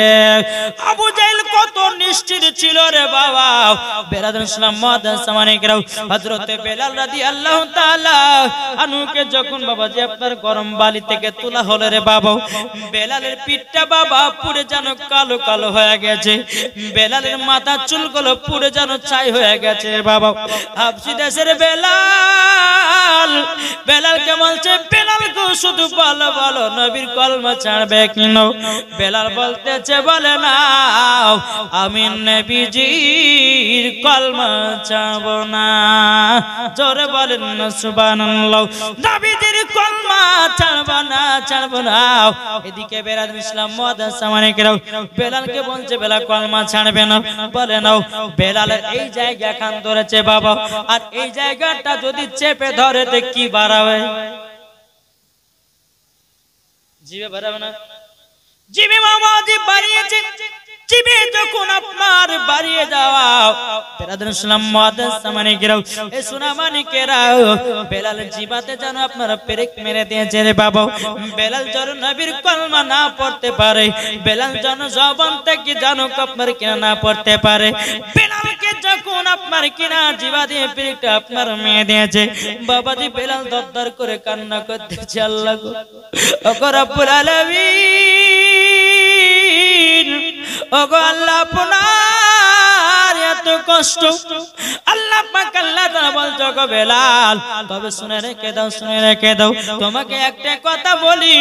আবু জাহেল কত নিশ্চিত ছিল রে বাবা। বেলাল ইসলাম মাদাসামানিকরাও হযরত বেলাল রাদিয়াল্লাহু তাআলা আনুকে যখন বাবাজি আপনার গরম বালি থেকে তোলা হলো রে বাবা, বেলালের পিঠটা বাবা পুরো যেন কালো কালো হয়ে গেছে, বেলালের মাথা চুলগুলো পুরো যেন ছাই হয়ে গেছে বাবা। হাবশি দেশের বেলাল, বেলালকে বলছে, বেলাল গো শুধু বলো বলো নবীর কলমা ছাড়বে কিনো? বেলাল বলতেছে, বলে না আমি নবীজির কলমা ছাড়ব না। জোরে বলেন না সুবহানাল্লাহ। নবীজির কলমা ছাড়ব না, ছাড়ব না। এদিকে বেলাল ইসলাম মুআদ্দাসামানিকরাও বেলালকে বলছে, বেলাল কলমা ছাড়বে না? বলে নাও। বেলালের এই জায়গা কান ধরেছে বাবা, আর এই জায়গাটা যদি চেপে ধরে তো কি বাড়াবে? জিভে বাড়াবে না? জিভে বাবাজি বাড়িয়েছে। জিভে যখন আপনার বাড়িয়ে যাওয়া, বেলাল ইসলাম মুআদ্দাসামানিকরাও এ সোনা মানিকেরাও বেলালের জিবাতে যেন আপনার পেরেক মেরে দিয়েছে রে বাবা। বেলাল যেন নবীর কলমা না পড়তে পারে, বেলাল যেন জবান থেকে যেন আপনার কিনা না পড়তে পারে। বেলালকে যখন আপনার কিনা জিবা দিয়ে পেরেকটা আপনার মেরে দিয়েছে বাবাজি, বেলাল দরদর করে কান্না করতেছে, আল্লাহ গো, ওগো রব্বুল আলামিন, ওগো আল্লাহ আপনার এত কষ্ট, আল্লাহ পাক আল্লাহ তাআলা বলছো গো বেলাল, তবে শুনে রেখে দাও, শুনে রেখে দাও, তোমাকে একটা কথা বলি,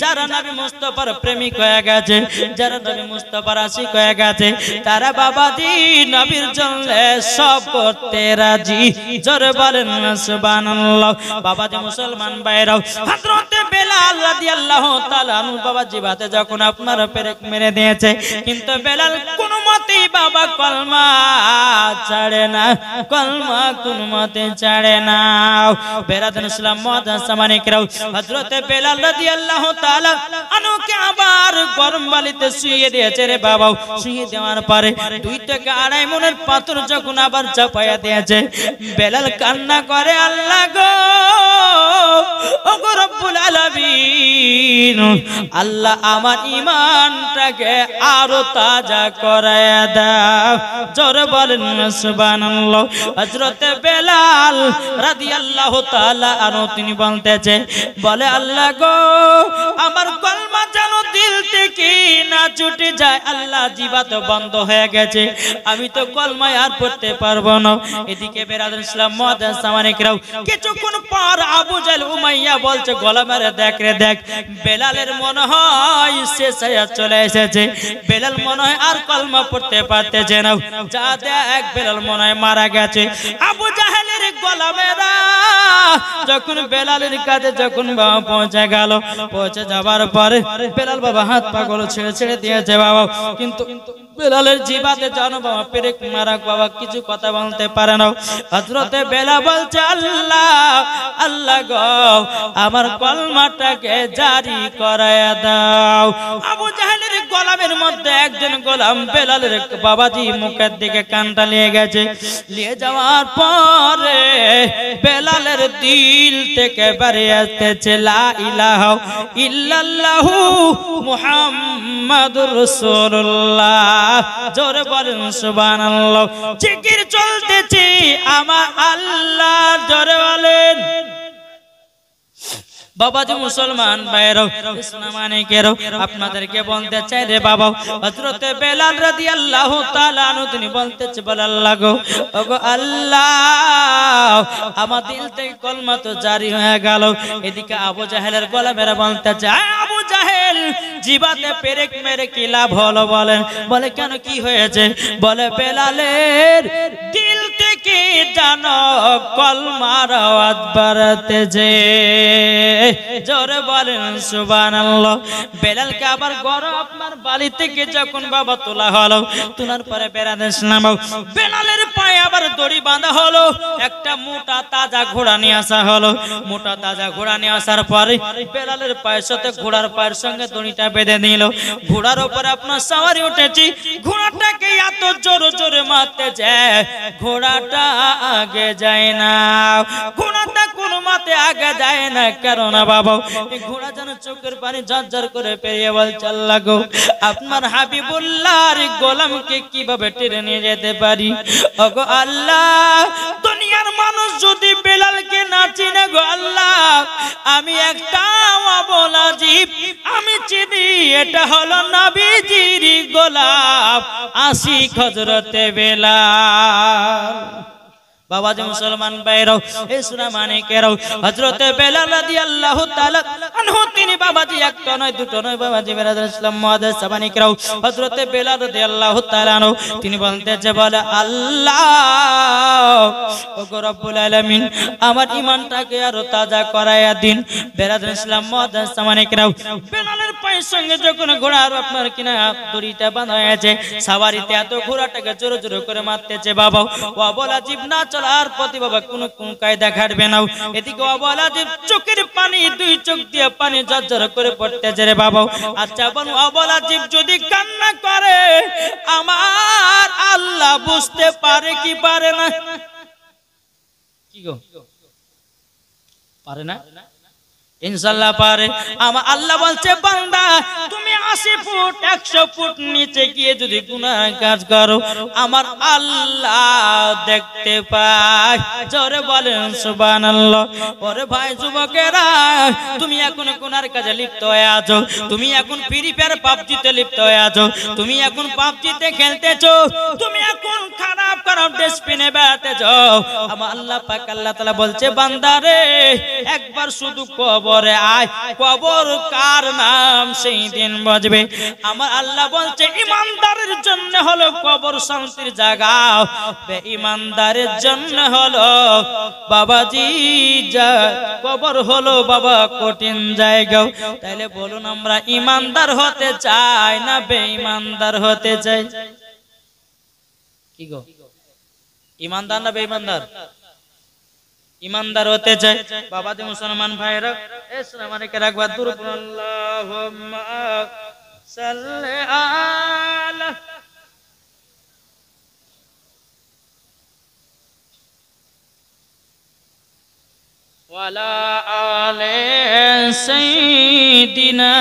যারা নবী মুস্তাফার প্রেমিক হয়ে গেছে, যারা নবী মুস্তাফার আশিক হয়ে গেছে, তারা বাবাজি নবীর জন্য সব করতে রাজি। জোরে বলেন না সুবহানাল্লাহ। বাবাজি মুসলমান ভাইরাও, হযরত বেলাল রাদিয়াল্লাহু তাআলা আনহু বাবাজি বাতে যখন আপনার পেরেক মেরে দিয়েছে, কিন্তু বেলাল কোনো মতেই বাবা কলমা ছাড়ে না, কলমা কোন মতে ছাড়ে না। বেলাল ইসলাম মুআদ্দাসামানিকরাও হযরত বেলাল রাদিয়াল্লাহু তাআলা আনুকে আবার গরম বালিতে শুইয়ে দিয়েছে রে বাবা। শুইয়ে দেওয়ার পরে 2 থেকে 2.5 মনের পাথর যখন আবার চাপায়া দিয়েছে, বেলাল কান্না করে, আল্লাহ গো, ওগো রব্বুল আলামিন, আল্লাহ আমার ঈমানটাকে আরো তাজা করায়া দাও। জোরে বলেন সুবহানাল্লাহ। হযরত বেলাল রাদিয়াল্লাহু তাআলা আনহু তিনি বলতেছে, বলে আল্লাহ গো, আমার কলমা যেন দিল থেকে না ছুটে যায়, আল্লাহ জিবা তো বন্ধ হয়ে গেছে, আমি তো কলমা আর পড়তে পারবো না। এদিকে বেলাল ইসলাম মুআদ্দাসামানিকরাও কিছুক্ষণ পর আবু জাহল উমাইয়া বলছে, গোলামের দেখ রে দেখ, বেলালের মনে হয় শেষ হয়ে চলে এসেছে, বেলাল মনে হয় আর কলমা পড়তে পারতেছে না, যা দেখ বেলাল মনে হয় মারা গেছে। আবু জাহেলের গোলামেরা যখন বেলালের কাছে যখন বাবা পৌঁছে গেল, পৌঁছে যাবার পরে বেলাল বাবা হাত পাগল ছেড়ে ছেড়ে দিয়েছে বাবা, কিন্তু বেলালের জিবাতে জানো বাবা পেরেক মারা বাবা, কিছু কথা বলতে পারে না। হযরতে বেলাল বলছে, আল্লাহ আল্লাহ গো, আমার কলমাটাকে জারি করায়া দাও। আবু জাহেলের গোলামের মধ্যে একজন গোলাম বেলালের বাবাজি মুখের দিকে কানটা নিয়ে গেছে, নিয়ে যাওয়ার পরে বেলালের দিল থেকে বেরিয়ে আসতেছে, লা ইলাহা ইল্লাল্লাহু মুহাম্মাদুর রাসূলুল্লাহ। জোরে বলেন সুবহানাল্লাহ। জিকির চলতেছে আমার আল্লাহ, জোরে বলেন বাবাজি মুসলমান ভাইরা ইসলামানিকেরও আপনাদেরকে বলতে চাই রে বাবা হযরতে বেলাল রাদিয়াল্লাহু তাআলা আনহু তিনি বলতেছে বল আল্লাহ গো ওগো আল্লাহ আমার দিল থেকে কলমা তো জারি হয়ে গেল এদিকে আবু জাহেলের গলা মেরে বলতেছে আবু জাহেল জিবাতে পেরেক মেরে কি লাভ হলো বলেন বলে কেন কি হয়েছে বলে বেলালের দিল থেকে জানো কলমার আওয়াজ বাড়তেছে জোরে বলেন সুবহানাল্লাহ বেলালকে আবার গড় আপনার বাড়ি থেকে যখন বাবা তোলা হলো তোলার পরে বেলালের পায়ে আবার দড়ি বাঁধা হলো একটা মোটা তাজা ঘোড়া নিয়ে আসা হলো মোটা তাজা ঘোড়া নিয়ে আসার পরে বেলালের পায়ের সাথে ঘোড়ার পায়ের সঙ্গে দড়িটা বেঁধে নিল ঘোড়ার উপরে আপনার সওয়ারি উঠেছি ঘোড়াটাকে এত জোরে জোরে মারতে যায় ঘোড়াটা আগে যায় না ঘোড়াটা কোনো মতে আগে যায় না কারণ বাবা এই ঘোড়া যেন চোখের পানি ঝরঝর করে পেরিয়ে বলছে আল্লাহ গো আপনার হাবিবুল্লাহর গোলামকে কিভাবে টেনে নিয়ে যেতে পারি ওগো আল্লাহ দুনিয়ার মানুষ যদি বেলালকে না চিনে গো আল্লাহ আমি একটা অবলা জীব আমি চিনি এটা হলো নবীজির গোলাম আশিক হযরতে বেলাল বাবাজি মুসলমান ভাইরাও ইসলামানিকেরাও হযরতে বেলাল রাদিয়াল্লাহু তাআলা আনহু তিনি বাবাজি একটা নয় দুটো নয় বাবাজি বেরাদার ইসলাম মুআদ্দাস সাবানিকেরাও হযরতে বেলাল রাদিয়াল্লাহু তাআলা আনহু তিনি বলতেছে বলে আল্লাহ ওগো রব্বুল আলামিন আমার ঈমানটাকে আরো তাজা করায়া দিন বেরাদার ইসলাম মুআদ্দাস সাবানিকেরাও বেলালের পায়ের সঙ্গে যখন ঘোড়ার আপনার কিনা দড়িটা বাঁধা হয়েছে সওয়ারিতে এত ঘোড়াটাকে জোরে জোরে করে মারতেছে বাবা ও বলা জীব না চলার প্রতি বাবা কোনো কায়দা খাটবে না এদিকে অবলা জীব চোখের পানি দুই চোখ দিয়ে পানি ঝরঝর করে পড়তেছে রে বাবা আচ্ছা বল অবলা জীব যদি কান্না করে আমার আল্লাহ বুঝতে পারে কি পারে না কি গো পারে না ইনশাআল্লাহ পারে আমার আল্লাহ বলছে বান্দা তুমি 80 ফুট 100 ফুট নিচে গিয়ে যদি গুনাহ কাজ করো আমার আল্লাহ দেখতে পায় জোরে বলেন সুবহানাল্লাহ ওরে ভাই যুবকেরা তুমি এখন গুনার কাজে লিপ্ত হয়ে আছো তুমি এখন ফ্রি ফায়ার পাবজিতে লিপ্ত হয়ে আছো তুমি এখন পাবজিতে খেলতেছো তুমি এখন খারাপ খারাপ ড্রেস পরে বেড়াতেছো আমার আল্লাহ পাক আল্লাহ তাআলা বলছে বান্দা রে একবার শুধু কবরে আয় কবর কার নাম সেই দিন বাজবে আমার আল্লাহ বলছে ঈমানদারের জন্য হলো কবর শান্তির জায়গা বেঈমানদারের জন্য হলো বাবাজি কবর হলো বাবা কঠিন জায়গা তাইলে বলুন আমরা ঈমানদার হতে চাই না বেঈমানদার হতে চাই কি গো ঈমানদার না বেঈমানদার ईमानदार होते चाहे बाबा दे मुसलमान भाई रख इस्लामाने के रख बदुर अल्लाहुम्मा सल्ले आला वाला आले सय्यिदिना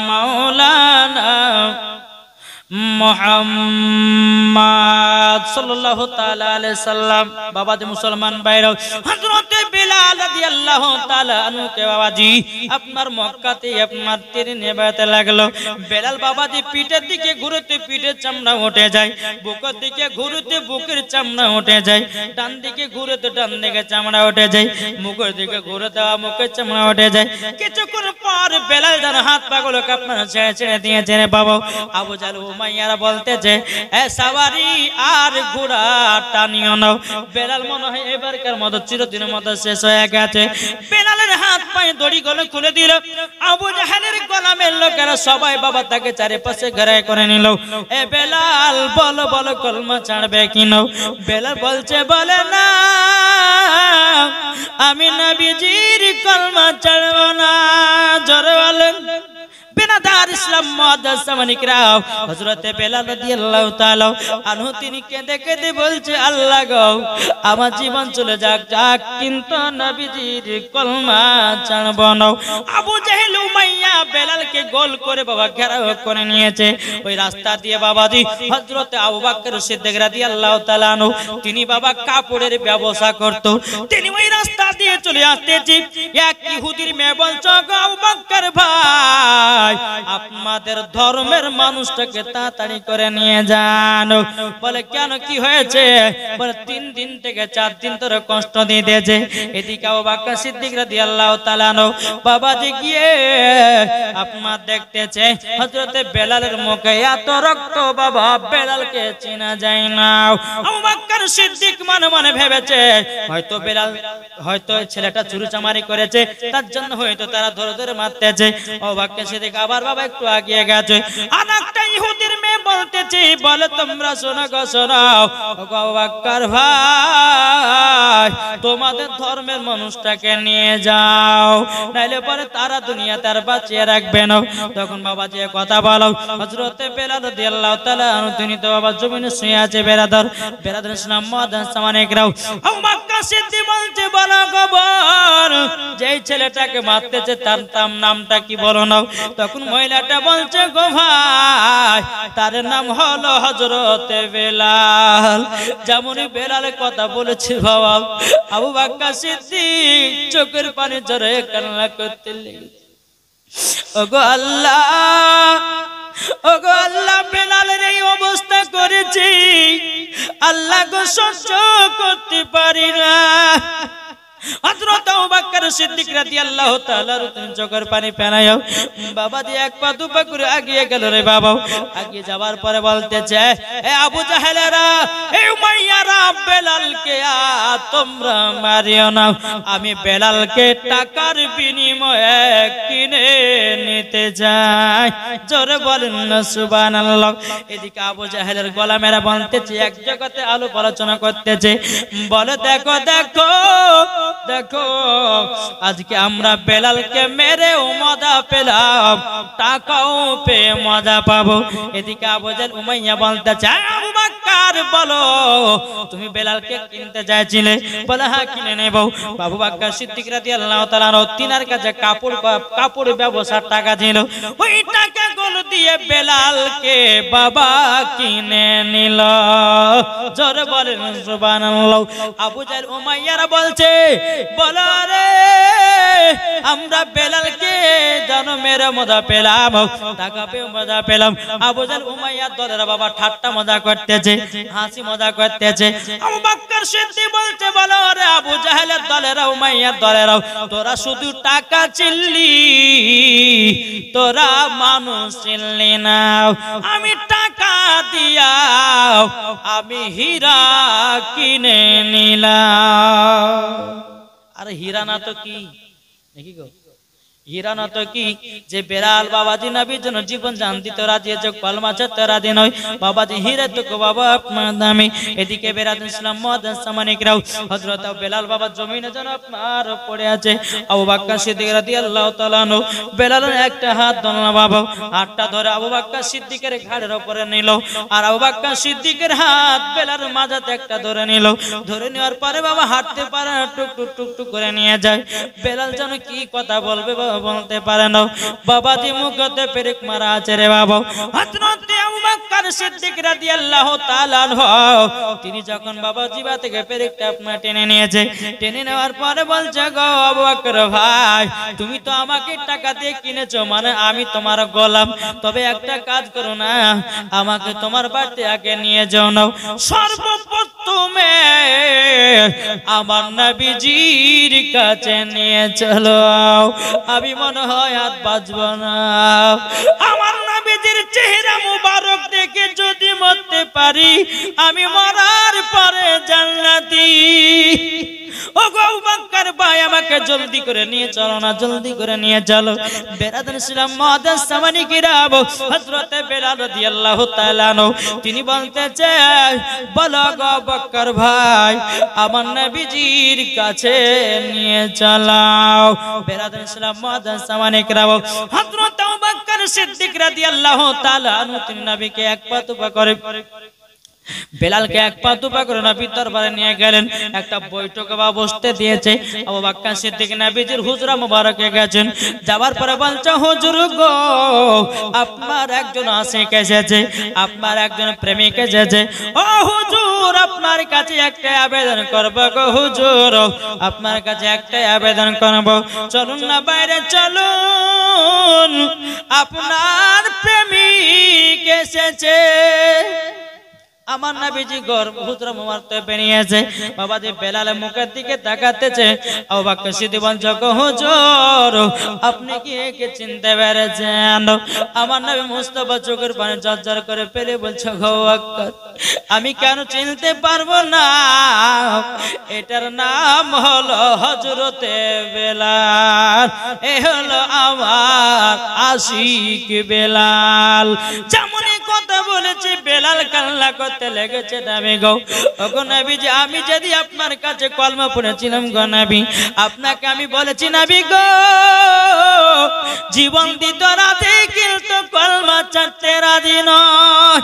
मौलाना मुहम्मद सल्लल्लाहु ताला अलैहि सल्लम बाबा दे मुसलमान भाईरा हजरत बिलाल রাদিয়াল্লাহু তাআলা আনহু কে বাবাজি আপনার মক্কাতে আপনার ট্রেনে বেড়াতে লাগলো বেলাল বাবাজি পিঠের দিকে ঘুরতে পিঠের চামড়া উঠে যায় বুকের দিকে ঘুরতে বুকের চামড়া উঠে যায় ডান দিকে ঘুরতে ডান দিকে চামড়া উঠে যায় মুখের দিকে ঘুরতে মুখের চামড়া উঠে যায় কিছুক্ষণ পর বেলাল যেন হাত পাগুলোকে আপনার ছেড়ে ছেড়ে দিয়েছে রে বাবা আবু জাহল উমাইয়ারা বলতেছে এ সওয়ারি আর ঘোড়া টানিও না বেলাল মনে হয় এবারকার মতো চিরদিনের মতো শেষ হয়ে গেছে বেলালের হাত পায়ে দড়ি গলে খুলে দিল আবু জাহেলের গোলামের লোকেরা সবাই বাবা তাকে চারিপাশে ঘেরায় করে নিল এ বেলাল বলো বলো কলমা ছাড়বে কি না বেলাল বলছে বলে না আমি নবীজির কলমা ছাড়ব না জোরে বলেন বেনাদার ইসলাম মুআদ্দাস সামানিকরাও হযরতে বেলাল রাদিয়াল্লাহু তাআলা আনহু তিনি কেঁদে কেঁদে বলছে আল্লাহ গো আমার জীবন চলে যাক যাক কিন্তু নবীজির কলমা ছাড়ব না আবু জাহেল উমাইয়া বেলালকে গোল করে বাবা ঘেরাও করে নিয়েছে ওই রাস্তা দিয়ে বাবাজি হযরতে আবু বকর সিদ্দিক রাদিয়াল্লাহু তাআলা আনহু তিনি বাবা কাপড়ের ব্যবসা করত তিনি ওই রাস্তা দিয়ে দিয়ে চলে আসতেছি এক ইহুদির মেয়ে বলছে গো আবু বকর ভাই আপনাদের ধর্মের মানুষটাকে তাড়াতাড়ি করে নিয়ে যান বলে কেন কি হয়েছে বলে 3 দিন থেকে 4 দিন ধরে কষ্ট দিয়ে দিয়েছে এদিকে আবু বকর সিদ্দিক রাদিয়াল্লাহু তাআলা বাবাজি গিয়ে আপনার দেখতেছে হযরতে বেলালের মুখে এত রক্ত বাবা বেলালকে চেনা যায় না আবু বকর সিদ্দিক মনে মনে ভেবেছে হয়তো বেলাল হয়তো ছেলেটা চুরিচামারি করেছে তার জন্য হয়তো তারা ধরে ধরে মারতেছে আবু বকর সিদ্দিক আবার বাবা একটু এগিয়ে গেছে আর একটা ইহুদির মেয়ে বলতেছে বলে তোমরা শোনো গো শোনাও আবু বকর ভাই তোমাদের ধর্মের মানুষটাকে নিয়ে যাও নাইলে পরে তারা দুনিয়া তার বাঁচিয়ে রাখবে না তখন বাবা যে কথা বলো হযরতে বেলাল রাদিয়াল্লাহু তাআলা তিনি তো বাবা জমিনে শুয়ে আছে বেরাদার ইসলাম মাদান সামানেকরাও আবু বকর সিদ্দিক বলছে বলো খবর যেই ছেলেটাকে মারতেছে তার নামটা কি বলো না তখন মহিলাটা বলছে গো ভাই তার নাম হলো হযরতে বেলাল যেমনই বেলালের কথা বলেছে বাবা আবু বকর সিদ্দিক চোখের পানি ঝরে কান্না করতে লেগেছে ওগো আল্লাহ বেলালের এই অবস্থা করেছি আল্লাহ গো সহ্য করতে পারি না হযরত আবু বকর সিদ্দিক রাদিয়াল্লাহু তাআলা চোখের পানি ফেনায়ও বাবা দিয়ে এক পা দুপা করে এগিয়ে গেল রে বাবা এগিয়ে যাওয়ার পরে বলতেছে এ আবু জাহেলেরা এ উমাইয়ারা বেলালকে তোমরা মারিও না আমি বেলালকে টাকার বিনিময়ে কিনে নিতে যাই জোরে বলেন না সুবহানাল্লাহ এদিকে আবু জাহেলের গোলামেরা বলতেছে এক জগতে আলো আলোচনা করতেছে বলে দেখো দেখো দেখো আজকে আমরা বেলালকে মেরেও মজা পেলাম টাকাও পেয়ে মজা পাবো এদিকে আবু জাহেল উমাইয়া বলতেছে আবু বকর বলো তুমি বেলালকে কিনতে চাইছিলে বলে হ্যাঁ কিনে নেব আবু বকর সিদ্দিক রাদিয়াল্লাহু তাআলা তিনার কাছে কাপড় ব্যবসার টাকা ছিল ওই টাকাগুলো দিয়ে বেলালকে বাবা কিনে নিল জোরে বলেন সুবহানাল্লাহ আবু জাহেল উমাইয়ারা বলছে বলো রে আমরা বেলালকে জানো মেরে মজা পেলাম টাকা পেয়ে মজা পেলাম আবু জাহেল উমাইয়ার দলেরা বাবা ঠাট্টা মজা করতেছে হাসি মজা করতেছে আবু বকর সিদ্দিক বলছে বলো রে আবু জাহেলের দলেরা উমাইয়ার দলেরা তোরা শুধু টাকা চিল্লি তোরা মানুষ চিল্লি না আমি টাকা দিয়া আমি হীরা কিনে নিলাম আরে হীরা না তো কি নাকি গো হীরা না তো কি যে বেলাল বাবাজি নবীর জন্য জীবন জান দিতে রাজি যে কলমা ছাড়তে রাজি নয় বাবাজি হীরা তো গো বাবা আপনার দামি এদিকে বেরাদুল ইসলাম মাদান সামানিকরাও হযরত বেলাল বাবা জমিনে যেন আপনার পড়ে আছে আবু বকর সিদ্দিক রাদিয়াল্লাহু তাআলা বেলালের একটা হাত ধরল বাবা হাতটা ধরে আবু বকর সিদ্দিকের ঘাড়ের উপরে নিল আর আবু বকর সিদ্দিকের হাত বেলালের মাঝাতে একটা ধরে নিল ধরে নেওয়ার পরে বাবা হাঁটতে পারে টুক টুক টুক টুক করে নিয়ে যায় বেলাল যেন কি কথা বলবে বলতে পারে না বাবাজি মুখতে পেরেক মারা আছে রে বাবা হযরত আবু বকর সিদ্দিক রাদিয়াল্লাহু তাআলা তিনি যখন বাবা জিবা থেকে পেরেকটা আপনা টেনে নিয়েছে টেনে নেওয়ার পরে বলছে গো আবু বকর ভাই তুমি তো আমাকে টাকা দিয়ে কিনেছো মানে আমি তোমার গোলাম তবে একটা কাজ করো না আমাকে তোমার বাড়িতে আগে নিয়ে যাও না সর্বপ্রথমে আমার নবীজির কাছে নিয়ে চলো আমি মনে হয় আর বাঁচব না আমার নবীজির চেহারা মুবারক দেখে যদি মরতে পারি আমি মরার পরে জান্নাতি ও গো আবু বকর ভাই আমাকে জলদি করে নিয়ে চলো না জলদি করে নিয়ে চলো বেরাদুল ইসলাম মাদান সামানিকরাও হযরত বেলাল রাদিয়াল্লাহু তাআলা তিনি বলতেছে বলো গো আবু বকর ভাই আমার নবীজির কাছে নিয়ে চলাও বেরাদুল ইসলাম মাদান সামানিকরাও হযরত আবু বকর সিদ্দিক রাদিয়াল্লাহু তাআলা তিনি নবীকে এক পা দুপা করে বেলালকে এক পা দুপা করে নবীর দরবারে নিয়ে গেলেন, একটা বৈঠকে বা বসতে দিয়েছে। আবু বকর সিদ্দিক নবীজির হুজরা মুবারকে গেছেন, যাওয়ার পরে বলছে হুজুর গো আপনার একজন আশিক এসেছে, আপনার একজন প্রেমিক এসেছে। ও হুজুর আপনার কাছে একটা আবেদন করব গো হুজুর, আপনার কাছে একটা আবেদন করব, চলুন না বাইরে চলুন, আপনার প্রেমিক এসেছে। আমার নবীজি গর্ব হুজরা মুবারকে বেরিয়েছে, বাবাজি বেলালের মুখের দিকে তাকাতেছে। আবু বকর সিদ্দিক বলছে গো হুজুর আপনি কি একে চিনতে পেরেছেন? আমার নবী মুস্তাফা চোখের পানি ঝরঝর করে ফেলে বলছে গো বকর আমি কেন চিনতে পারবো না, এটার নাম হলো হযরতে বেলাল, এ হলো আমার আশিক বেলাল। যেমনই কথা বলেছে বেলাল কান্না করতে লেগেছে। নবী গো ওগো নবীজি আমি যদি আপনার কাছে কলমা পড়েছিলাম গো নবী, আপনাকে আমি বলেছি নবী গো জীবন দিতে রাজি কিন্তু কলমা ছাড়তে রাজি নয়।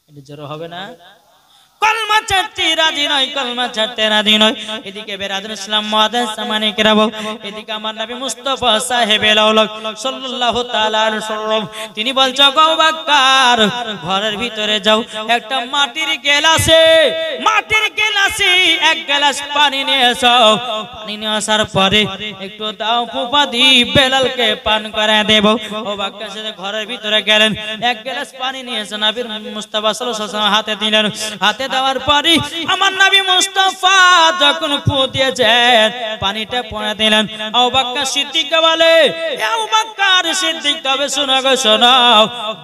এটা জোরে হবে না? কলমা ছাড়তে রাজি নয়, কলমা ছাড়তে রাজি নয়। এদিকে বেরাদুল ইসলাম মুআদ্দাস সামানে কেরাম, এদিকে আমার নবী মুস্তাফা সাহেবেল আওলাদ সাল্লাল্লাহু তাআলা আলাইহি সাল্লাম তিনি বলছে গো আবু বকর ঘরের ভিতরে যাও, একটা মাটির গ্লাসে এক গ্লাস পানি নিয়ে এসো, পানি নিয়ে আসার পরে একটু দাও ফুফা দি বেলালকে পান করে দেব। আবু বকর সাথে ঘরের ভিতরে গেলেন, এক গ্লাস পানি নিয়ে এসে নবী মুস্তাফা সাল্লাল্লাহু আলাইহি ওয়াসাল্লাম হাতে দিলেন। হাতে দেওয়ার পরে আমার নবী মুস্তাফা যখন ফু দিয়েছেন পানিটা পড়ে দিলেন। আবু বকর সিদ্দিক বলে আবু বকর সিদ্দিক তবে শোনো গো শোনো,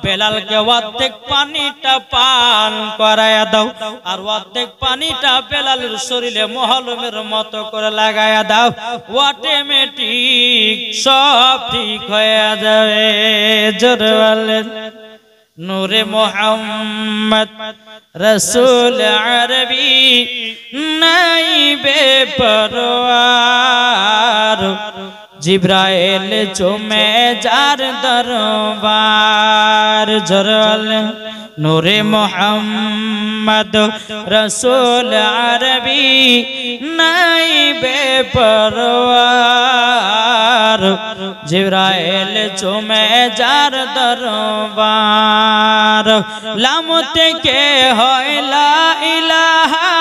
বেলালকে অর্ধেক পানিটা পান করায়া দাও, আর অর্ধেক পানিটা বেলালের শরীরে মহলমের মতো করে লাগায়া দাও, অটোমেটিক সব ঠিক হয়ে যাবে। জোরে বলেন নূরে মুহাম্মদ রসুল আরবি নাইবে পরওয়ার, জিব্রাইল চুমে যার দরবার। জোরে নূরে মুহাম্মদ রসুল আরবি নাইবে পরওয়ার, জিব্রাইল চুমে যার দরবার। লাম থেকে হয় লা ইলাহা,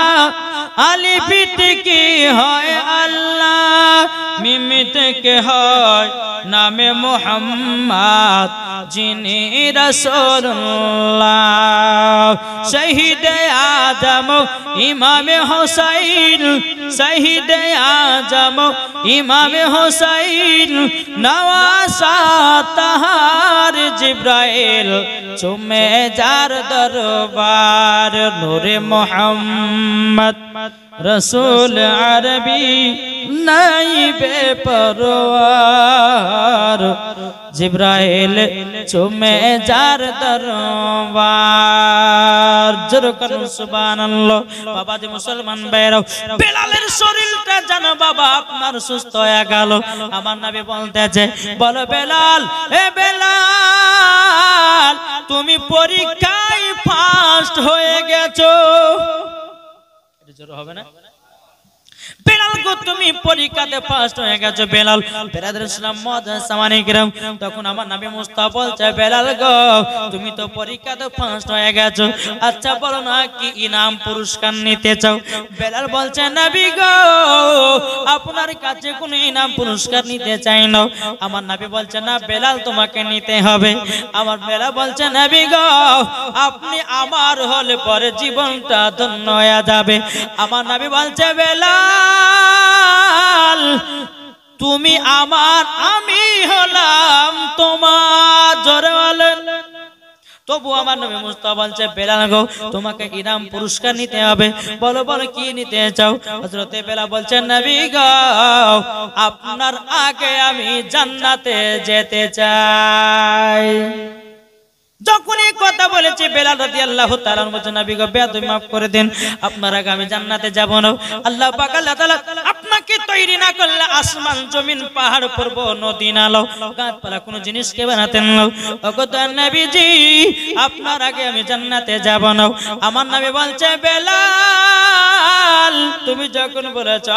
আলিফ থেকে হয় আল্লাহ, মিম থেকে হয় নামে মুহাম্মদ যিনি রাসূলুল্লাহ। শহীদে আজম ইমামে হুসাইন, শহীদে আজম ইমামে হুসাইন, নওয়াসা তাহার জিব্রাইল চুমে যার দরবার। নূরে মুহাম্মদ রসুল আরবি নাইবে পরওয়ার, জিব্রাইল চুমে যার দরবার। জোরে করুন সুবহানাল্লাহ। বাবা যে মুসলমান ভাইরা বেলালের শরীরটা জানো বাবা আপনার সুস্থ হয়ে গেল। আমার নবী বলতেছে বলো বেলাল, এ বেলাল তুমি পরীক্ষায় ফার্স্ট হয়ে গেছো। এটা জোরে হবে না? বেলাল গো তুমি পরীক্ষাতে ফার্স্ট হয়ে গেছো। বেলাল বেরাদুল ইসলাম মুআদ্দাস সামানে কিরাম তখন আমার নবী মুস্তাফা বলছে বেলাল গো তুমি তো পরীক্ষাতে ফার্স্ট হয়ে গেছো, আচ্ছা বলো না কি ইনাম পুরস্কার নিতে চাও? বেলাল বলছে নবী গো আপনার কাছে কোনো ইনাম পুরস্কার নিতে চাই না। আমার নবী বলছে না বেলাল তোমাকে নিতে হবে। আমার বেলাল বলছে নবী গো আপনি আমার হলে পরে জীবনটা ধন্য হয়ে যাবে। আমার নবী বলছে বেলাল তুমি আমার, আমি হলাম তোমার। জোরে বলেন। তবু আমার নবী মুস্তাফা বলছে বেলাল গো তোমাকে ইনাম পুরস্কার নিতে হবে। বলো বলো কি নিতে চাও? হযরতে বেলাল বলছেন নবী গো আপনার আগে আমি জান্নাতে যেতে চাই। যখন এই কথা বলেছে বেলাল রাদিয়াল্লাহু তাআলা বলছেন নবী গো বেয়াদবি maaf করে দেন, আপনার আগে আমি জান্নাতে যাব না। আল্লাহ পাক আল্লাহ তাআলা আপনাকে তো তৈরি না করলে আসমান জমিন পাহাড় পর্বত নদী নালা গাছপালা কোনো জিনিসকে বানাতেন না। ওগো দয়ার নবীজি আপনার আগে আমি জান্নাতে যাব না। আমার নবী বলছে বেলাল তুমি যখন বলেছ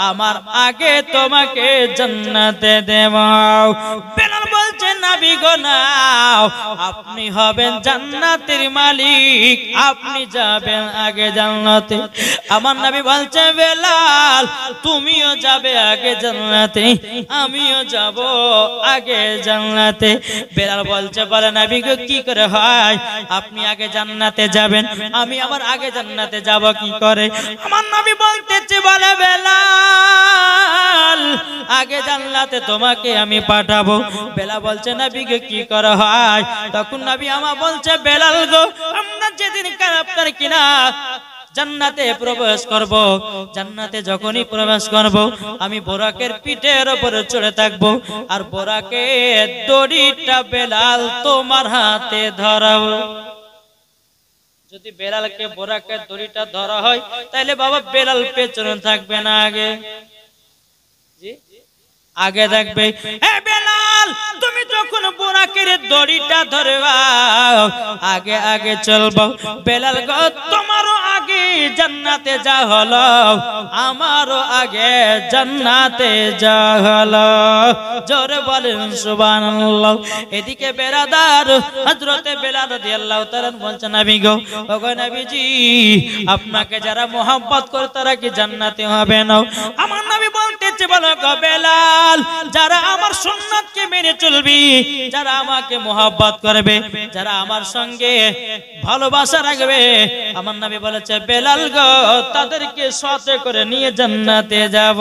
আমার আগে তোমাকে জান্নাতে দেব। বেলাল বলছে নবী গো নাও আপনি হবেন জান্নাতের মালিক, আপনি যাবেন আগে জান্নাতে। আমার নবী বলছে বেলাল তুমিও যাবে আগে জান্নাতে, আমিও যাব আগে জান্নাতে। বেলাল বলছে বলে নবী গো কি করে হয় আপনি আগে জান্নাতে যাবেন আমি আবার আগে জান্নাতে যাব কি করে? আমার নবী বলতেছে বলে বেলাল আগে জান্নাতে তোমাকে আমি পাঠাবো। বেলাল বলছে নবী গো কি করে হয়? তখন নবী আমার বলছে বেলাল গো আমরা যেদিন আপনার কিনা জান্নাতে প্রবেশ করব, জান্নাতে যখনই প্রবেশ করব আমি বোরাকের পিঠের উপরে চড়ে থাকবো আর বোরাকের দড়িটা বেলাল তোমার হাতে ধরাবো। যদি বেলালকে বোরাকের দড়িটা ধরা হয় তাহলে বাবা বেলাল পেছনে থাকবে না আগে? জি আগে থাকবে। হে বেলাল তুমি যখন বোরাকের দড়িটা ধরবা আগে আগে চলবো। বেলাল গো তোমারও আগে জান্নাতে যা হলো আমারও আগে জান্নাতে যা হলো। জোরে বলেন সুবহানাল্লাহ। এদিকে বেরাদার হযরতে বেলাল রাদিয়াল্লাহু তাআলা বলছেন নবী গো ওগো নবীজি আপনাকে যারা মোহাব্বত করে তারা কি জান্নাতে হবে না? আমার নবী বলতেছে বলো গো বেলাল যারা আমার সুন্নাতকে মেনে চলবি, যারা আমাকে মোহাব্বত করবে, যারা আমার সঙ্গে ভালোবাসা রাখবে, আমার নবী বলেছে বেলাল গো তাদেরকে সাথে করে নিয়ে জান্নাতে যাব।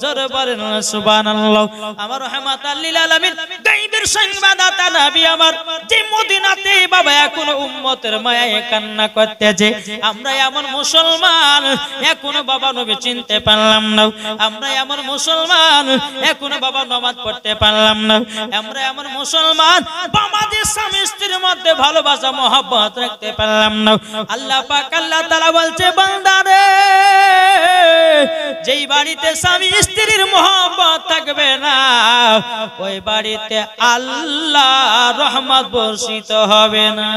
জোরে বলেন সুবহানাল্লাহ। আমার রাহমাতাল লিল আলামিন গায়বের সংবাদদাতা নবী আমার যে মদিনাতে বাবা এখনো উম্মতের মায়ায় কান্না করতেছে। আমরা এমন মুসলমান এখনো বাবা নবী চিনতে পারলাম না, আমরা এমন মুসলমান এখনো বাবা নামাজ পড়তে পারলাম না, আমরা এমন মুসলমান বাবাদের স্বামী স্ত্রীর মধ্যে ভালোবাসা মহব্বত রাখতে পারলাম না। আল্লাহ পাক আল্লাহ তাআলা বলছে বান্দারে যেই বাড়িতে স্বামী স্ত্রীর মহব্বত থাকবে না ওই বাড়িতে আল্লাহ রহমত বর্ষিত হবে না।